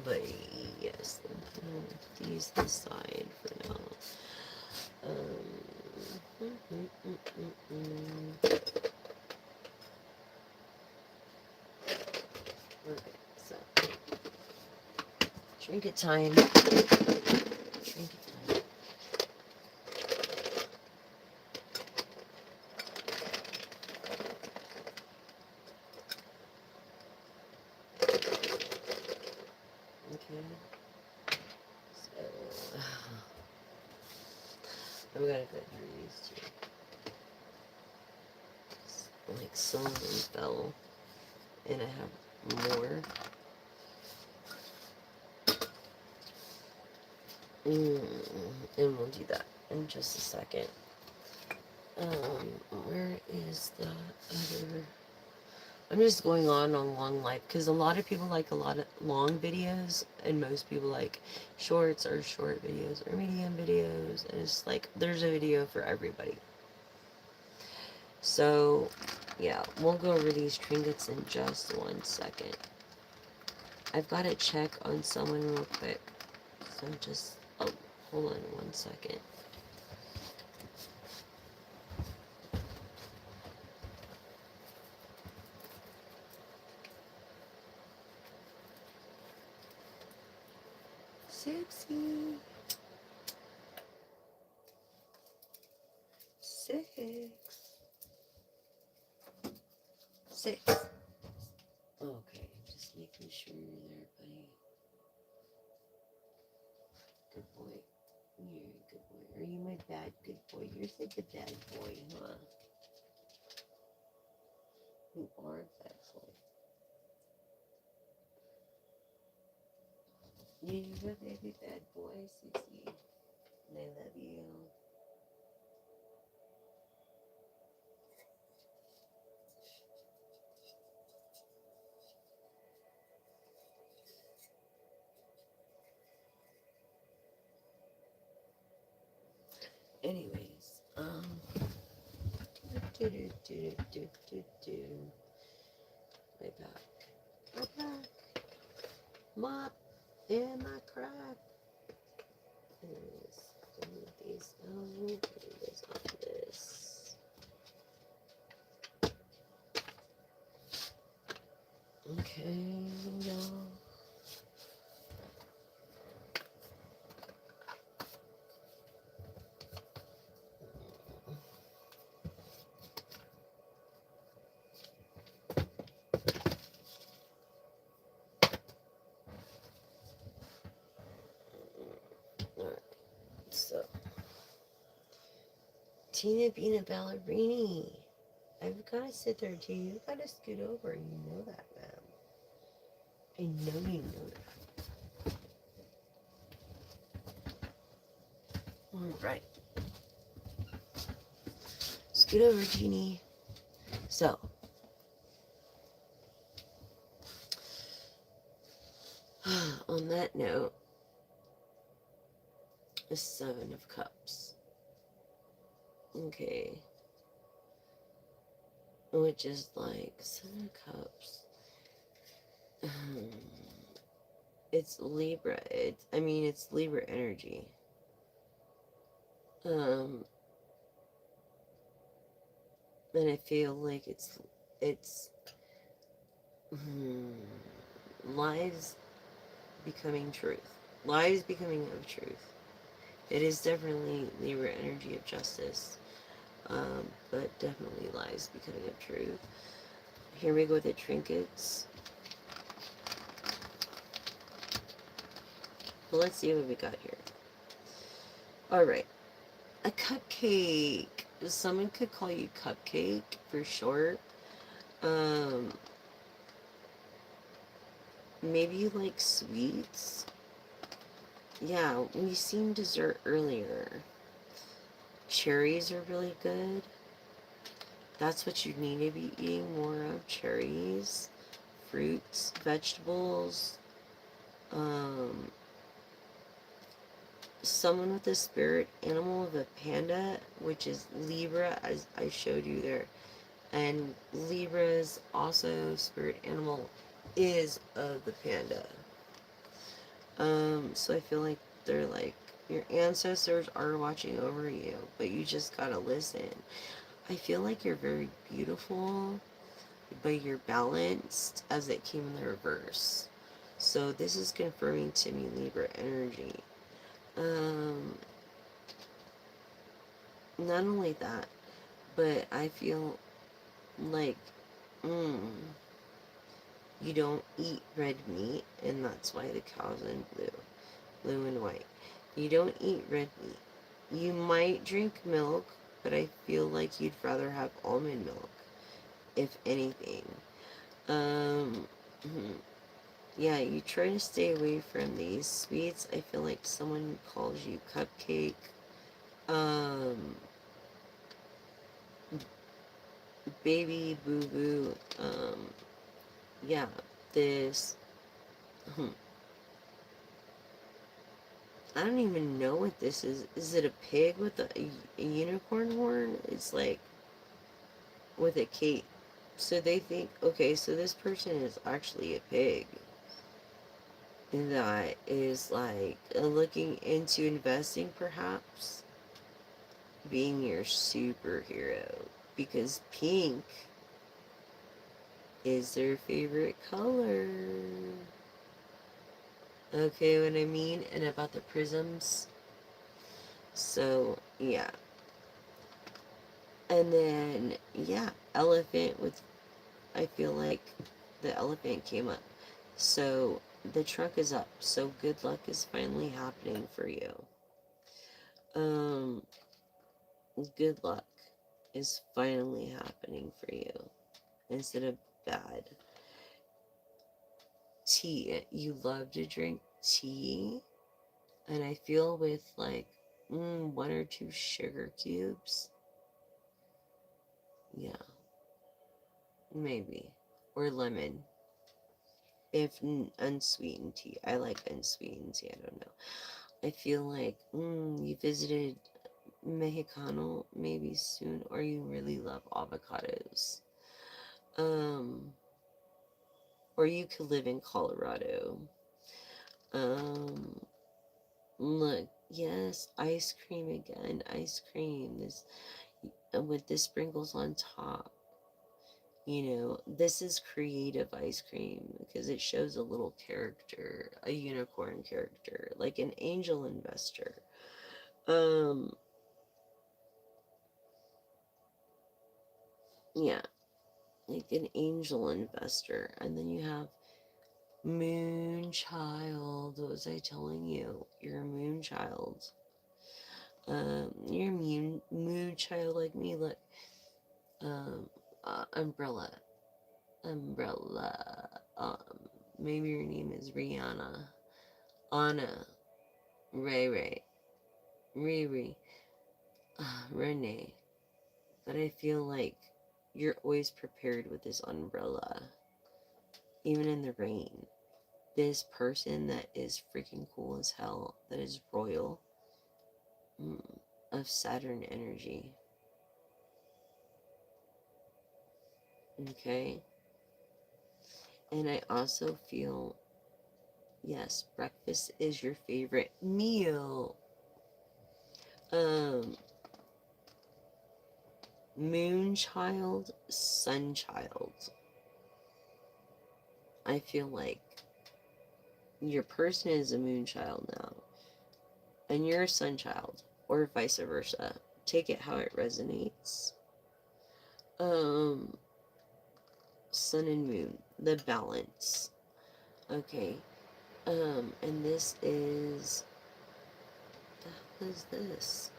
But yes, these aside for now. Okay, so trinket time. Trinket time. Okay. So I'm gonna go through these two. Like some of them fell, and I have more. And we'll do that in just a second. Where is the other? I'm just going on long life because a lot of people like a lot of long videos, and most people like shorts or short videos or medium videos. And it's like there's a video for everybody. So, yeah, we'll go over these trinkets in just 1 second. I've got to check on someone real quick. So just, oh, hold on 1 second. Sexy. 6. Okay, just making sure you're there, buddy. Good boy. You're a good boy. Are you my bad good boy? You're such a bad boy, huh? You are a bad boy. Yeah, you're a baby bad boy, Susie. And I love you. Anyways, do do do do do do. My back. My back. Mop in my crack. Anyways, move these out. Put this on this. Okay, y'all. Alright, so Tina being a ballerini. I've got to sit there too. You've got to scoot over. You know that, ma'am. I know you know that. Alright. Scoot over, Jeannie. So, on that note, a 7 of Cups. Okay. Which is like 7 of Cups. It's Libra. It's Libra energy. And I feel like it's lies becoming truth. Lies becoming of truth. It is definitely Libra energy of justice. But definitely lies becoming of truth. Here we go with the trinkets. Well, let's see what we got here. Alright. A cupcake. Someone could call you Cupcake for short. Maybe you like sweets. Yeah, we seen dessert earlier. Cherries are really good. That's what you need to be eating more of. Cherries, fruits, vegetables. Someone with a spirit animal of a panda, which is Libra, as I showed you there. And Libra's also spirit animal is of the panda. So I feel like they're like, your ancestors are watching over you, but you just gotta listen. I feel like you're very beautiful, but you're balanced as it came in the reverse. So this is confirming to me Libra energy. Not only that, but I feel like, you don't eat red meat, and that's why the cow's in blue and white. You don't eat red meat. You might drink milk, but I feel like you'd rather have almond milk, if anything. Yeah, you try to stay away from these sweets. I feel like someone calls you Cupcake. Baby Boo Boo. Yeah, this. I don't even know what this is. Is it a pig with a unicorn horn? It's like, with a cape. So they think, okay, so this person is actually a pig that is like looking into investing, perhaps being your superhero, because pink is their favorite color. Okay, what I mean? And about the prisms. So, yeah. And then, yeah, elephant with, I feel like the elephant came up. So, the trunk is up. So, good luck is finally happening for you. Um, good luck is finally happening for you instead of bad. Tea. You love to drink tea. And I feel with like one or two sugar cubes. Yeah, maybe. Or lemon. If unsweetened tea. I like unsweetened tea. I don't know. I feel like you visited Mexicano maybe soon, or you really love avocados. Um, or you could live in Colorado. Um, look, yes, ice cream again. Ice cream. This with the sprinkles on top. You know, this is creative ice cream because it shows a little character, a unicorn character, like an angel investor. Um, yeah, like an angel investor. And then you have Moonchild. What was I telling you? You're a Moonchild. You're a Moonchild like me. Look, um, umbrella. Umbrella. Maybe your name is Rihanna. Anna. Ray Ray. Riri. Renee. But I feel like you're always prepared with this umbrella. Even in the rain. This person that is freaking cool as hell, that is royal, of Saturn energy. Okay? And I also feel, yes, breakfast is your favorite meal. Um, Moonchild, Sunchild. I feel like your person is a Moonchild now, and you're a Sunchild, or vice versa. Take it how it resonates. Um, Sun and Moon, the balance. Okay. And this is, what is this?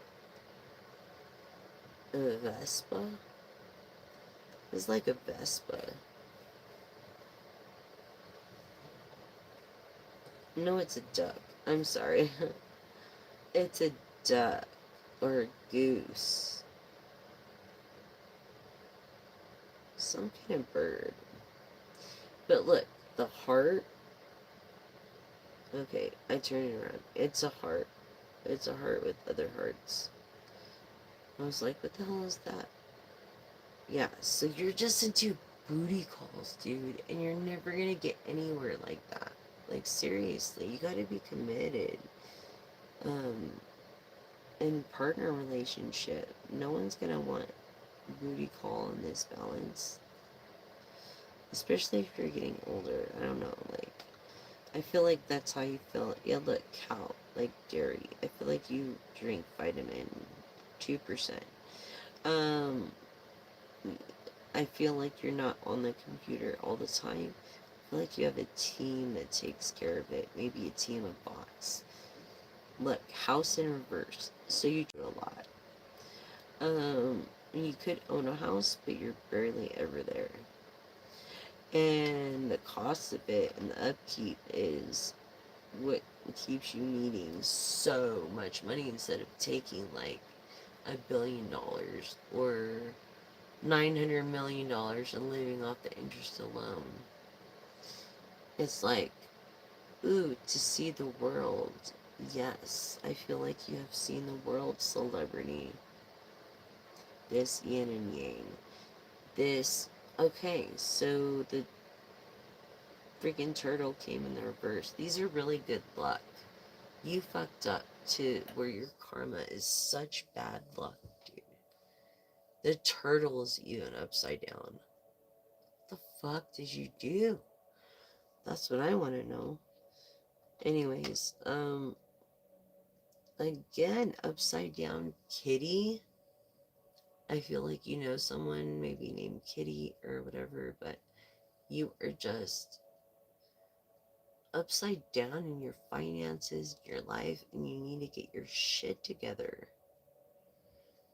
A Vespa? It's like a Vespa. No, it's a duck. I'm sorry. It's a duck or a goose. Some kind of bird. But look, the heart. Okay, I turn it around. It's a heart. It's a heart with other hearts. I was like, what the hell is that? Yeah, so you're just into booty calls, dude, and you're never gonna get anywhere like that. Like, seriously, you gotta be committed. Um, in partner relationship, no one's gonna want booty call in this balance. Especially if you're getting older. I don't know, like, I feel like that's how you feel. Yeah, look, cow, like dairy. I feel like you drink vitamin 2%. Um, I feel like you're not on the computer all the time. I feel like you have a team that takes care of it. Maybe a team of bots. Look, house in reverse. So you do a lot. You could own a house, but you're barely ever there. And the cost of it and the upkeep is what keeps you needing so much money instead of taking like $1 billion or $900 million and living off the interest alone. It's like, ooh, to see the world. Yes, I feel like you have seen the world, celebrity. This yin and yang. This, okay, so the freaking turtle came in the reverse. These are really good luck. You fucked up to where your karma is such bad luck, dude. The turtle is even upside down. What the fuck did you do? That's what I want to know. Anyways, again, upside down kitty. I feel like you know someone maybe named Kitty or whatever, but you are just upside down in your finances, your life, and you need to get your shit together.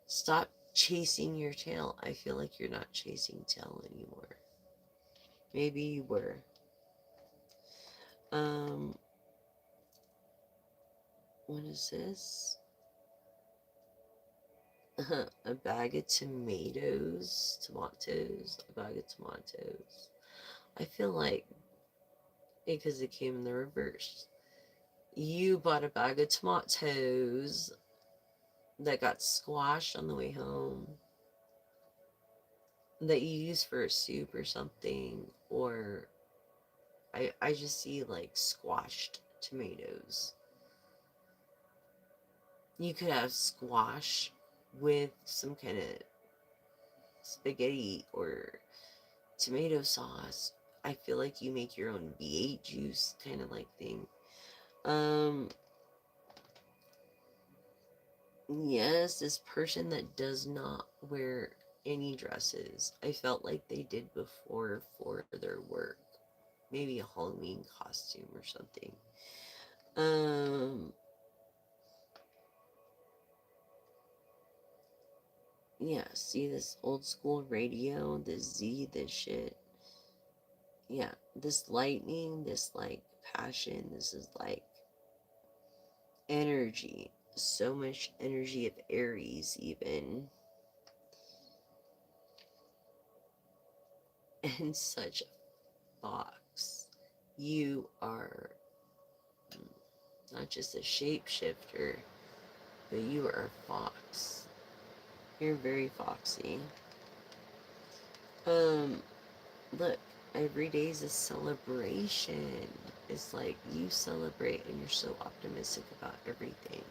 Stop chasing your tail. I feel like you're not chasing tail anymore. Maybe you were. What is this? A bag of tomatoes, a bag of tomatoes. I feel like because it came in the reverse. You bought a bag of tomatoes that got squashed on the way home that you use for a soup or something, or I just see like squashed tomatoes. You could have squash with some kind of spaghetti or tomato sauce. I feel like you make your own V8 juice kind of like thing. Um, yes, this person that does not wear any dresses, I felt like they did before for their work. Maybe a Halloween costume or something. Um, yeah, see this old school radio, this Z, this shit. Yeah, this lightning, this like passion, this is like energy. So much energy of Aries, even. And such a fox. You are not just a shapeshifter, but you are a fox. You're very foxy. Um, Look, every day is a celebration. It's like you celebrate and you're so optimistic about everything.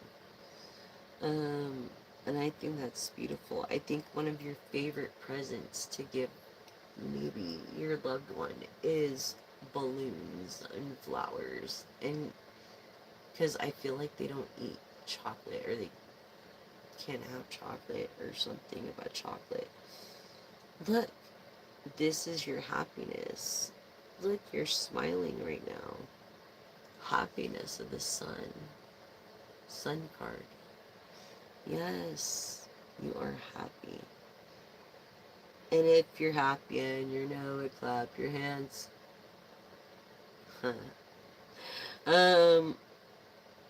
And I think that's beautiful. I think one of your favorite presents to give maybe your loved one is balloons and flowers. And because I feel like they don't eat chocolate or they can't have chocolate or something about chocolate. Look, this is your happiness. Look, you're smiling right now. Happiness of the sun. Sun card. Yes, you are happy. And if you're happy and you know it, clap your hands. Huh. Um,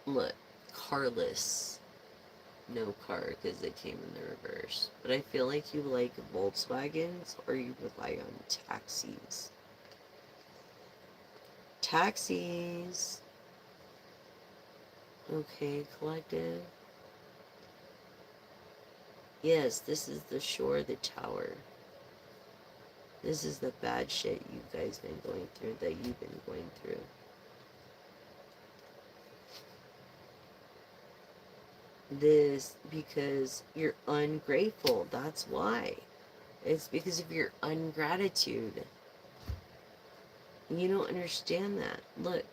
what? Carless. No car because they came in the reverse. But I feel like you like Volkswagens or you rely on taxis. Taxis. Okay, collective. Yes, this is the shore, the tower. This is the bad shit you guys been going through, that you've been going through. This because you're ungrateful. That's why. It's because of your ungratitude. You don't understand that. Look,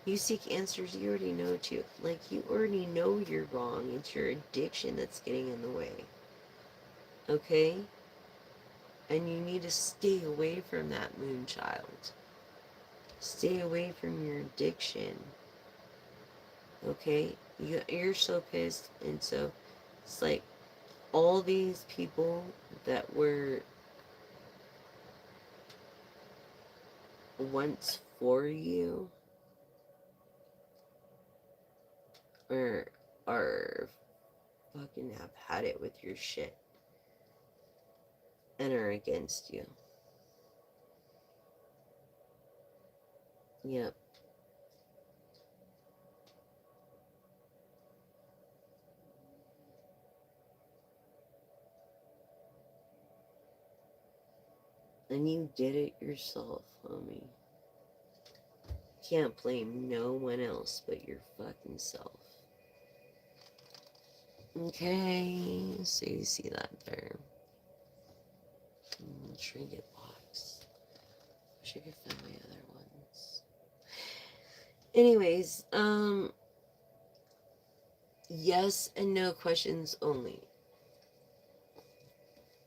you seek answers you already know too. Like, you already know you're wrong. It's your addiction that's getting in the way. Okay? And you need to stay away from that, Moonchild. Stay away from your addiction. Okay? You're so pissed. And so, it's like, all these people that were once for you or are fucking have had it with your shit and are against you. Yep. And you did it yourself, homie. Can't blame no one else but your fucking self. Okay, so you see that there. Trinket box. Wish I could find my other ones. Anyways, yes and no questions only.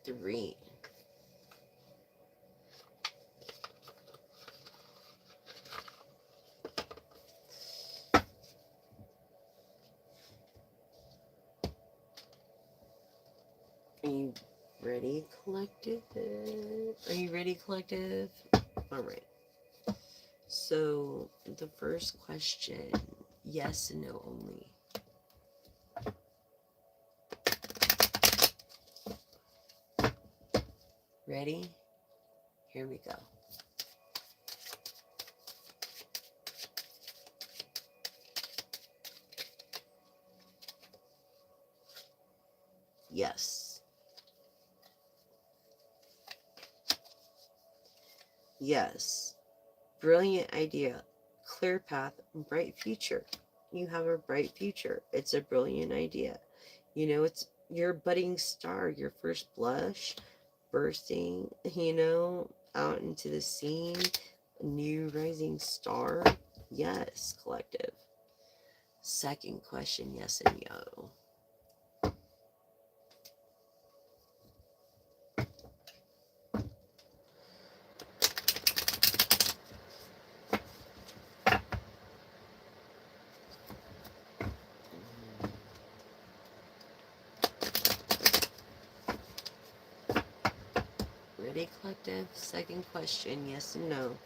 3. Are you ready, collective? Are you ready, collective? Alright. So, the first question, yes and no only. Ready? Here we go. Yes. Yes. Brilliant idea. Clear path, bright future. You have a bright future. It's a brilliant idea. You know, it's your budding star, your first blush, bursting, out into the scene, a new rising star. Yes, collective. Second question, yes and no. Ready, collective? Second question, yes and no.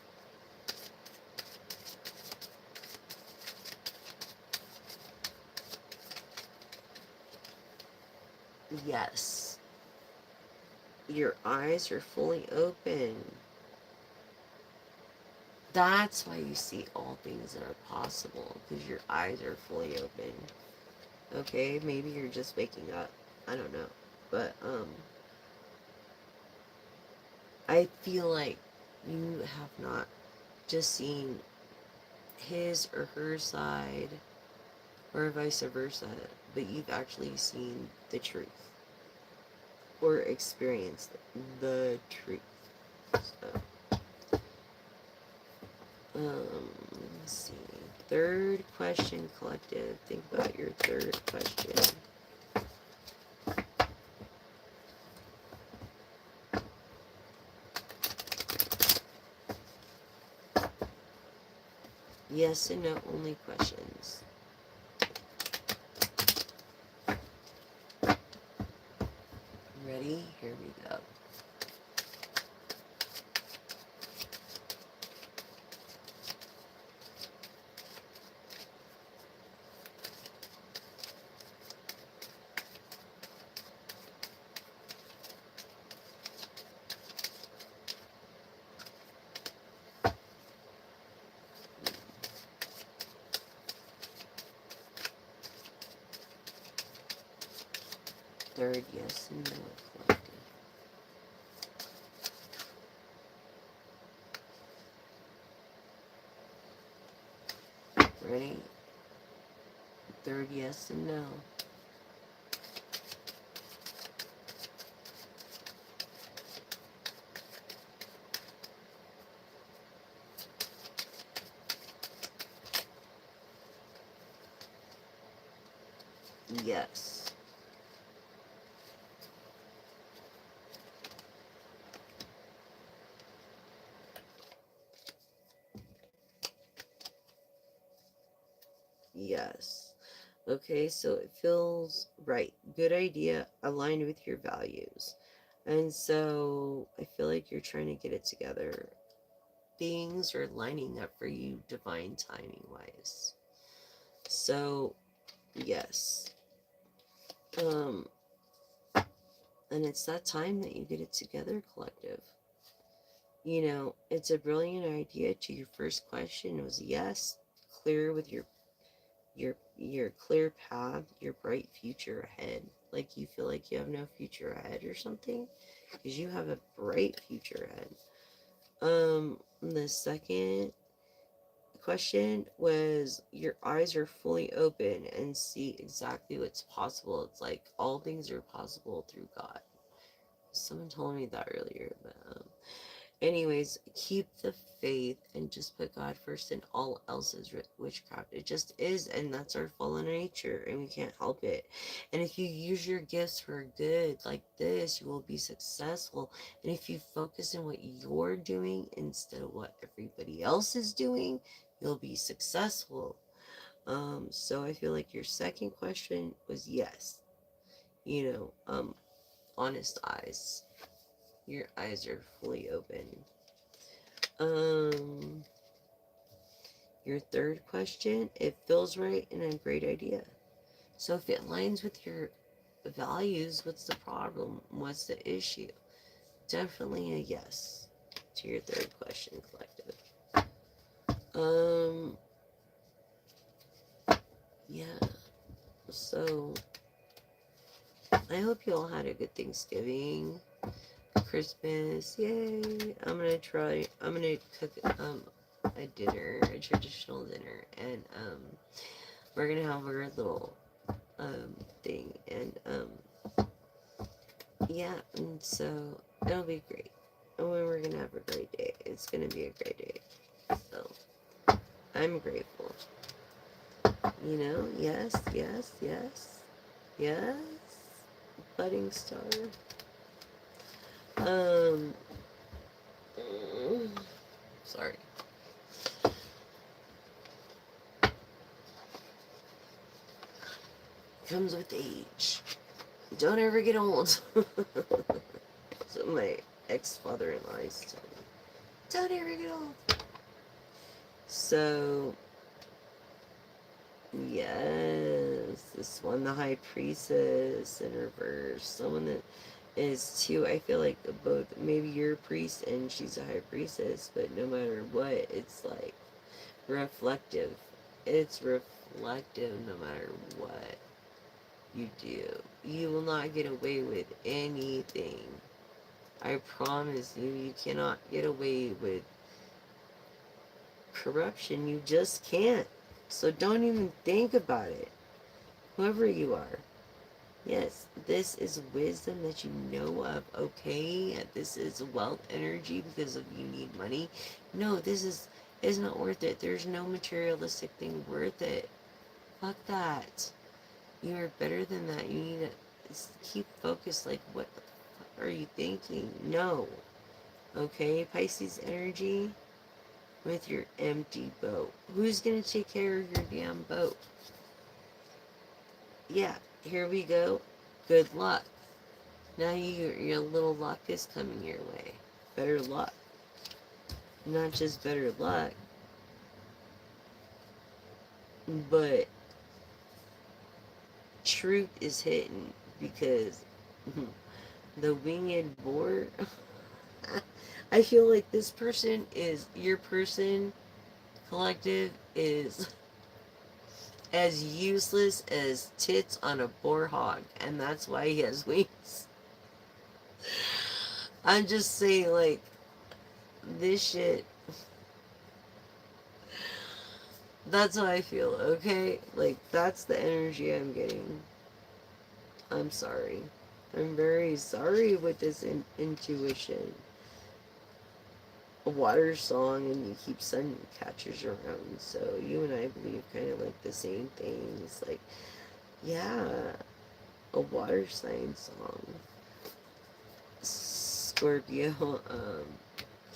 Yes. Your eyes are fully open. That's why you see all things that are possible, because your eyes are fully open. Okay, maybe you're just waking up. I don't know. But, I feel like you have not just seen his or her side, or vice versa, but you've actually seen the truth, or experienced the truth. So, let's see. Third question, collective. Think about your third question. Yes and no only questions. Ready? Here we go. Third, yes and no collective. Ready? Third, yes and no. Yes. Yes. Okay, so it feels right. Good idea, aligned with your values. And so I feel like you're trying to get it together. Things are lining up for you divine timing wise. So, yes. Um, and it's that time that you get it together, collective. It's a brilliant idea. To your first question, it was yes, clear with your clear path, your bright future ahead. Like you feel like you have no future ahead or something. because you have a bright future ahead. The second question was your eyes are fully open and see exactly what's possible. It's like all things are possible through God. Someone told me that earlier, but anyways, keep the faith and just put God first, and all else is witchcraft. It just is, and that's our fallen nature, and we can't help it. And if you use your gifts for good like this, you will be successful. And if you focus on what you're doing instead of what everybody else is doing, you'll be successful. So I feel like your second question was yes. Honest eyes. Your eyes are fully open. Um, your third question, it feels right and a great idea. So if it aligns with your values, what's the problem? What's the issue? Definitely a yes to your third question, collective. Um, yeah. So I hope you all had a good Thanksgiving, Christmas. Yay! I'm gonna cook a dinner, a traditional dinner, and we're gonna have our little thing, and yeah, and so it'll be great. And we're gonna have a great day. It's gonna be a great day. So I'm grateful. Yes, yes, yes, yes. Budding star. Um, sorry. Comes with age. Don't ever get old. So my ex-father-in-law used to tell me, don't ever get old. So yes, this one, the high priestess in reverse. Someone that is too, I feel like both, maybe you're a priest and she's a high priestess, but no matter what, it's like reflective. It's reflective no matter what you do. You will not get away with anything. I promise you, you cannot get away with corruption. You just can't. So don't even think about it. Whoever you are. Yes, this is wisdom that you know of, okay? This is wealth energy because of you need money. No, this is not worth it. There's no materialistic thing worth it. Fuck that. You are better than that. You need to keep focused. Like, what the fuck are you thinking? No. Okay, Pisces energy with your empty boat. Who's gonna take care of your damn boat? Yeah, here we go. Good luck. Now your little luck is coming your way. Better luck. Not just better luck, but truth is hidden because the winged boar. I feel like this person is your person collective is as useless as tits on a boar hog, and that's why he has wings. I'm just saying, like, this shit. That's how I feel, okay? Like, that's the energy I'm getting. I'm sorry. I'm very sorry with this intuition. A water song, and you keep sun catchers around, so you and I believe kind of like the same things. Like, yeah, a water sign song. Scorpio,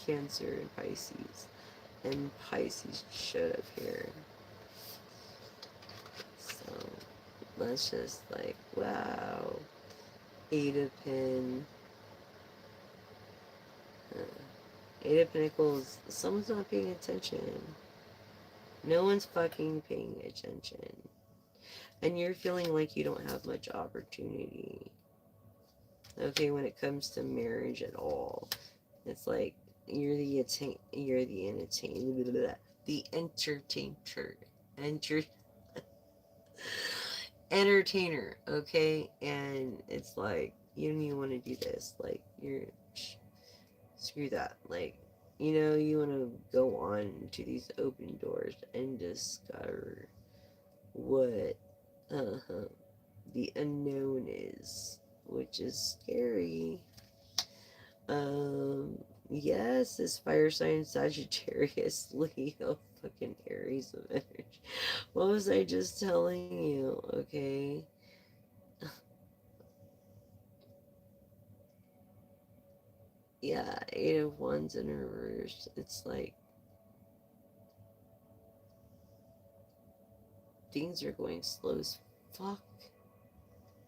Cancer, and Pisces. And Pisces showed up here. So, let's just like, wow. Eight of Pen. Uh, Eight of Pentacles. Someone's not paying attention. No one's fucking paying attention. And you're feeling like you don't have much opportunity. Okay, when it comes to marriage at all. It's like you're the entertainer, okay? And it's like you don't even want to do this. Like, screw that. Like, you want to go on to these open doors and discover what the unknown is, which is scary. Yes, this fire sign Sagittarius, Leo, fucking Aries of energy. What was I just telling you? Okay. Yeah, Eight of Wands in reverse. It's like things are going slow as fuck.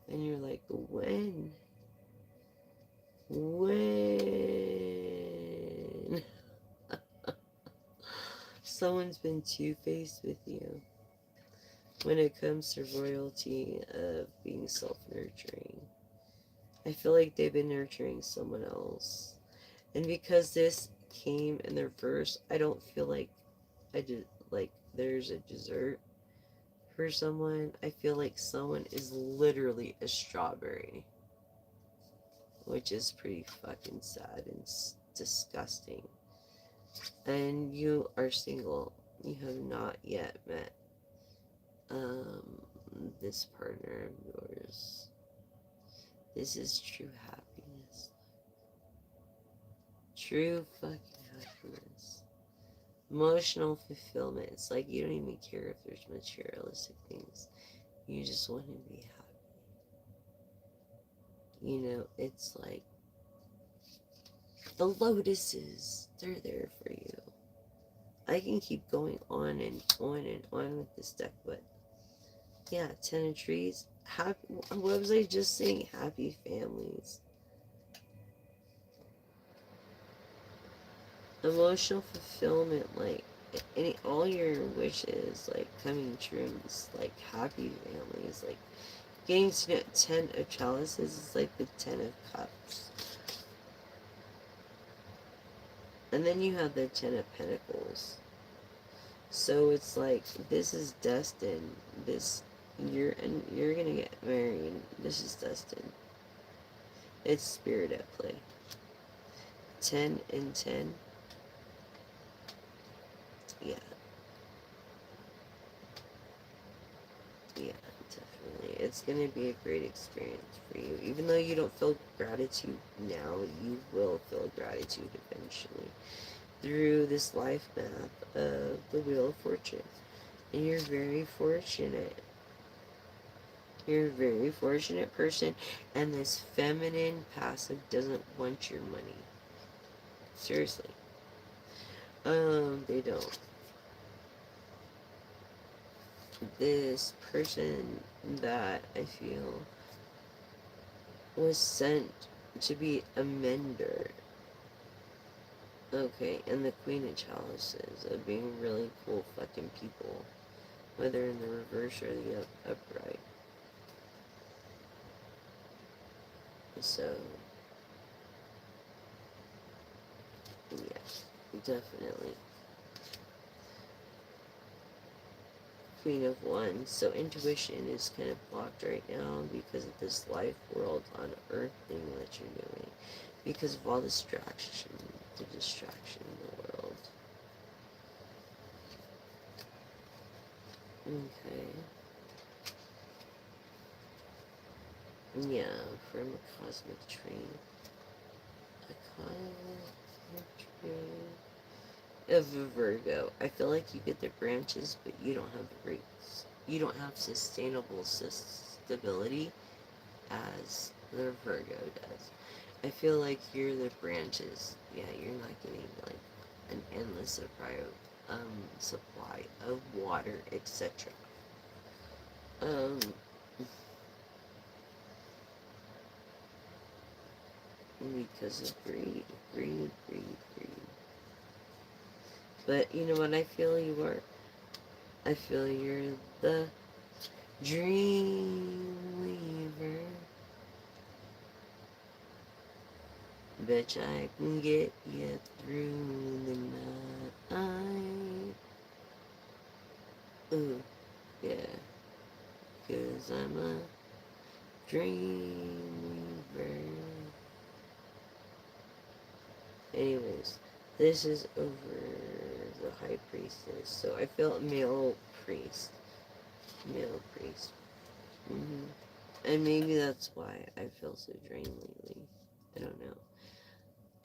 And you're like, when? When? Someone's been two-faced with you when it comes to royalty of being self-nurturing. I feel like they've been nurturing someone else. And because this came in their verse, I don't feel like I did like there's a dessert for someone. I feel like someone is literally a strawberry, which is pretty fucking sad and disgusting. And you are single. You have not yet met this partner of yours. This is true happiness. True fucking happiness. Emotional fulfillment. It's like you don't even care if there's materialistic things. You just want to be happy. It's like the lotuses, they're there for you. I can keep going on and on and on with this deck, but yeah, 10 of trees. Happy, what was I just saying? Happy families. Emotional fulfillment, like all your wishes, like coming true, and just like happy families, like getting to know 10 of chalices is like the 10 of cups. And then you have the 10 of pentacles. So it's like this is destined. You're gonna get married. This is destined. It's spirit at play. 10 and 10. Yeah. Yeah, definitely. It's gonna be a great experience for you. Even though you don't feel gratitude now, you will feel gratitude eventually through this life map of the Wheel of Fortune. And you're very fortunate. You're a very fortunate person, and this feminine passive doesn't want your money. Seriously. They don't. This person that I feel was sent to be a mender. Okay, and the Queen of Chalices of being really cool fucking people, whether in the reverse or the upright. So, yeah, definitely. Queen of Wands. So intuition is kind of blocked right now because of this life world on earth thing that you're doing. Because of all the distraction in the world. Okay. Yeah, from a cosmic tree. A cosmic tree of a Virgo. I feel like you get the branches, but you don't have the roots. You don't have sustainable stability as the Virgo does. I feel like you're the branches. Yeah, you're not getting like an endless supply of water, etc. Um, because of greed, greed, greed, greed. But you know what I feel you are? I feel you're the dream weaver. Bet I can get you through the night. Ooh, yeah. 'Cause I'm a dream weaver. Anyways, this is over the high priestess. So I felt male priest. Male priest. And maybe that's why I feel so drained lately. I don't know.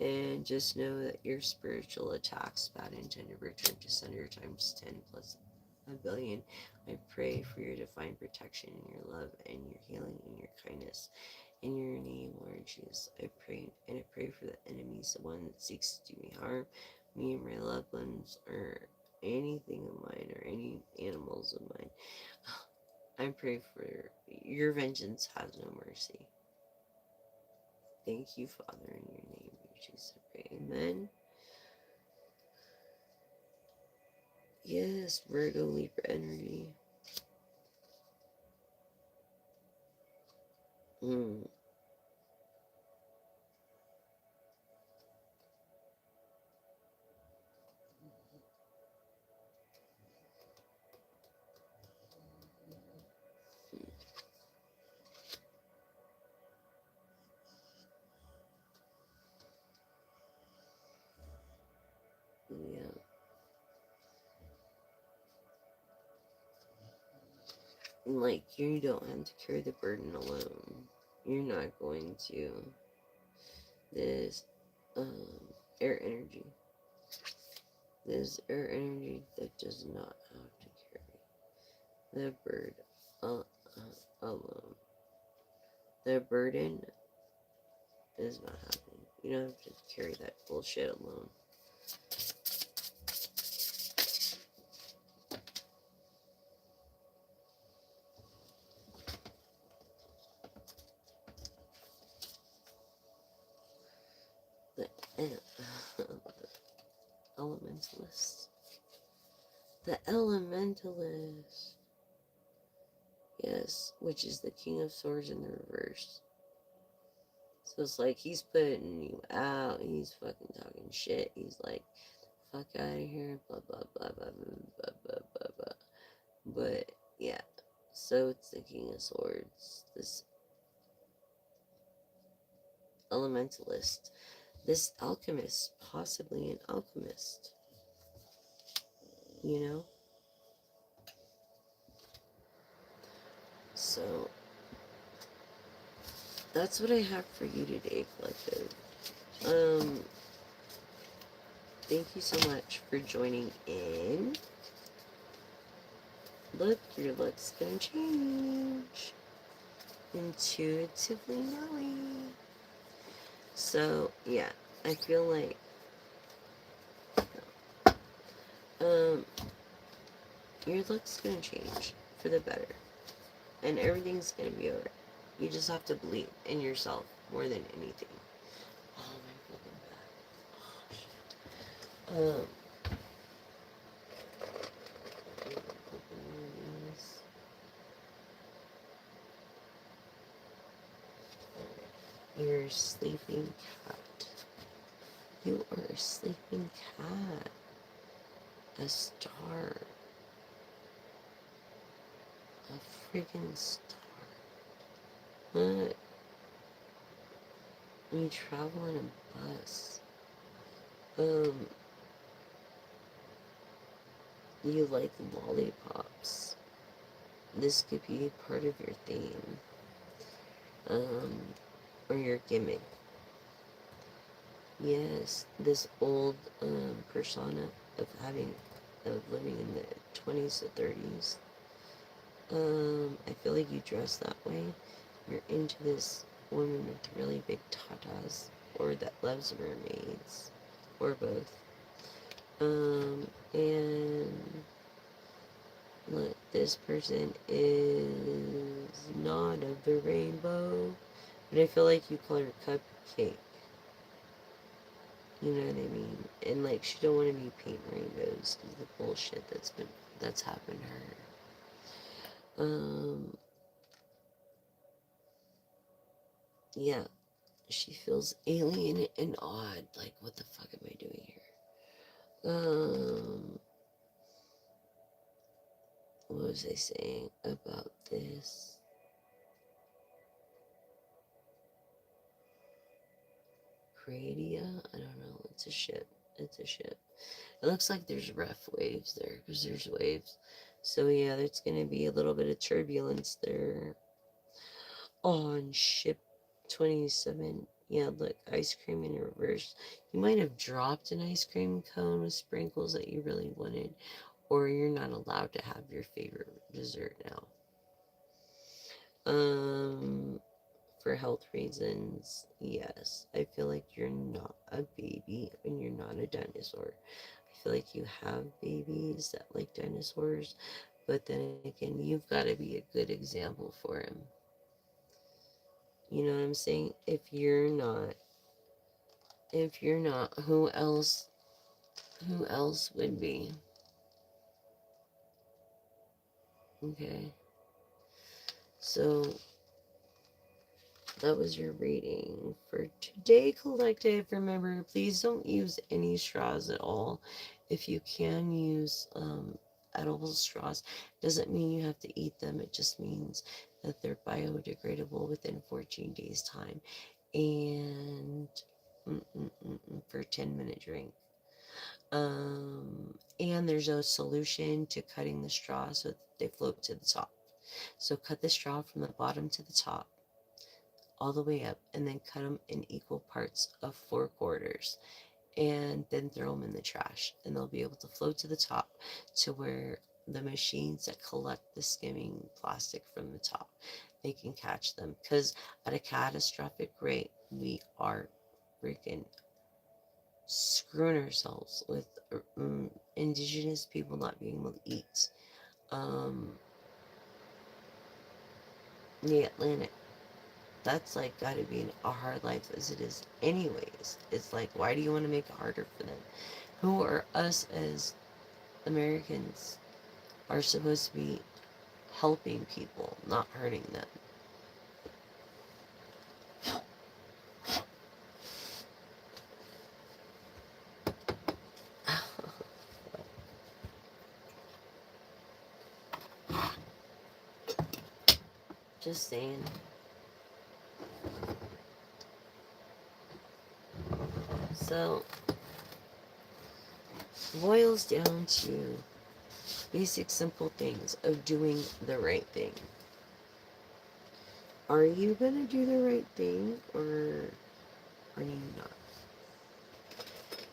And just know that your spiritual attacks, bad intended, return to sender times 10 plus a billion. I pray for your divine protection and your love and your healing and your kindness. In your name, Lord Jesus, I pray, and I pray for the enemies, the one that seeks to do me harm, me and my loved ones, or anything of mine, or any animals of mine. I pray for your vengeance has no mercy. Thank you, Father, in your name, Lord Jesus, I pray. Amen. Yes, Virgo, Libra energy. Yeah. And like, you don't have to carry the burden alone. You're not going to. This, air energy. This air energy that does not have to carry the bird alone. The burden is not happening. You don't have to carry that bullshit alone. The elementalist. The elementalist. Yes, which is the King of Swords in the reverse. So it's like he's putting you out. He's fucking talking shit. He's like, fuck out of here. Blah, blah, blah, blah, blah, blah, blah, blah, blah. But, yeah. So it's the King of Swords. This elementalist. This alchemist. Possibly an alchemist. You know? So, that's what I have for you today, Collective. Thank you so much for joining in. Look, your look's gonna change. Intuitively knowing. So, yeah, I feel like, your look's gonna change for the better. And everything's gonna be alright. You just have to believe in yourself more than anything. Oh, my fucking back. Oh, shit. You're a sleeping cat. You are a sleeping cat. A star. A freaking star. What? You travel in a bus. You like lollipops. This could be part of your theme. Or your gimmick. Yes, this old, persona of living in the 20s to 30s. I feel like you dress that way. You're into this woman with really big tatas, or that loves mermaids, or both. And look, this person is not of the rainbow, but I feel like you call her Cupcake. You know what I mean? And like, she don't want to be painting rainbows because the bullshit that's happened to her. Yeah, she feels alien and odd. Like, what the fuck am I doing here? What was I saying about this? Cradia? I don't know. Let's it's a ship. It's a ship. It looks like there's rough waves there because there's waves. So yeah, there's gonna be a little bit of turbulence there on ship 27. Yeah, look, ice cream in reverse. You might have dropped an ice cream cone with sprinkles that you really wanted, or you're not allowed to have your favorite dessert now. For health reasons, yes. I feel like you're not a baby and you're not a dinosaur. I feel like you have babies that like dinosaurs, but then again, you've got to be a good example for him. You know what I'm saying? If you're not, who else would be? Okay. So that was your reading for today, collective. Remember, please don't use any straws at all. If you can use edible straws, doesn't mean you have to eat them. It just means that they're biodegradable within 14 days time. And for a 10-minute drink. And there's a solution to cutting the straw so that they float to the top. So cut the straw from the bottom to the top all the way up, and then cut them in equal parts of 4/4, and then throw them in the trash, and they'll be able to float to the top to where the machines that collect the skimming plastic from the top, they can catch them. Because at a catastrophic rate, we are freaking screwing ourselves with indigenous people not being able to eat. Um, the Atlantic, that's like got to be a hard life as it is anyways. It's like, why do you want to make it harder for them? Who are us as Americans are supposed to be helping people, not hurting them? Just saying. So boils down to basic simple things of doing the right thing. Are you gonna do the right thing, or are you not?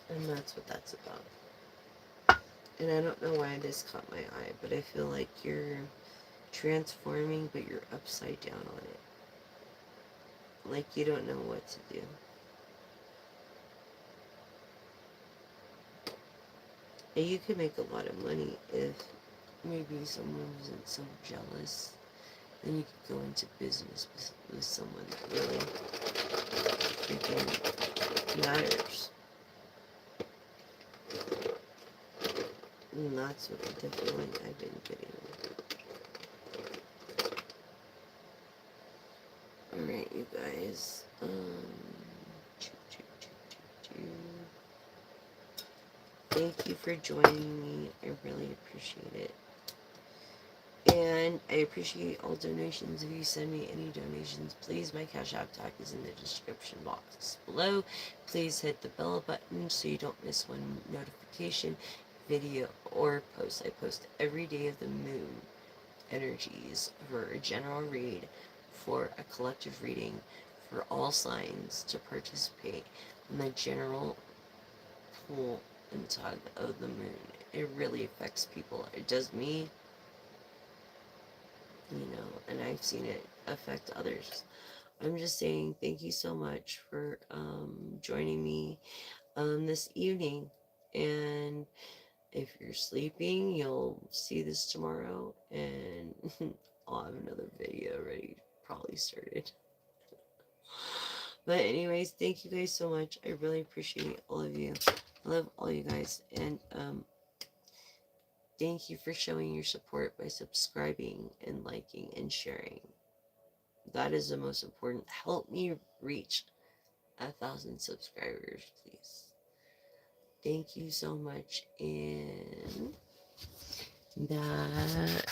And that's what that's about. And I don't know why this caught my eye, but I feel like you're transforming, but you're upside down on it. Like you don't know what to do. And you could make a lot of money if maybe someone wasn't so jealous. Then you could go into business with someone that really freaking matters. And that's what the feeling I've been getting. Alright, you guys. Thank you for joining me. I really appreciate it. And I appreciate all donations. If you send me any donations, please, my Cash App tag is in the description box below. Please hit the bell button so you don't miss one notification, video, or post. I post every day of the moon energies for a general read, for a collective reading, for all signs to participate in the general pull and tug of the moon. It really affects people. It does me, and I've seen it affect others. I'm just saying thank you so much for joining me this evening. And if you're sleeping, you'll see this tomorrow, and I'll have another video ready, probably started. But anyways, thank you guys so much. I really appreciate all of you. I love all you guys, and thank you for showing your support by subscribing and liking and sharing. That is the most important. Help me reach 1,000 subscribers, please. Thank you so much, and that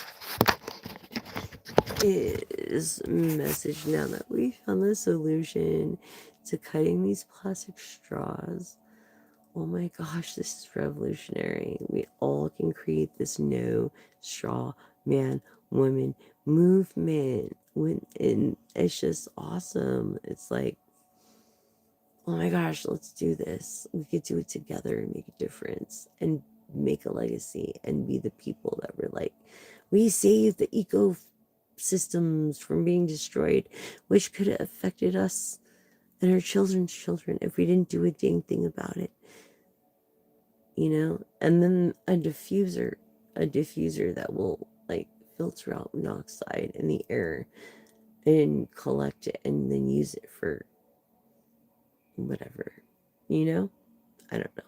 is message. Now that we found the solution to cutting these plastic straws oh my gosh, this is revolutionary. We all can create this no straw man woman movement. And it's just awesome. It's like, oh my gosh, let's do this. We could do it together and make a difference and make a legacy and be the people that were like, we saved the ecosystems from being destroyed, which could have affected us and our children's children if we didn't do a dang thing about it, you know? And then a diffuser that will like filter out monoxide in the air and collect it and then use it for whatever, you know? I don't know.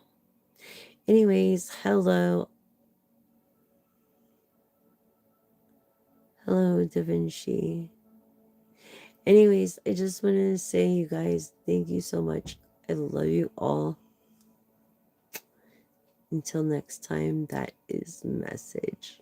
Anyways, hello. Hello, Da Vinci. Anyways, I just wanted to say, you guys, thank you so much. I love you all. Until next time, that is message.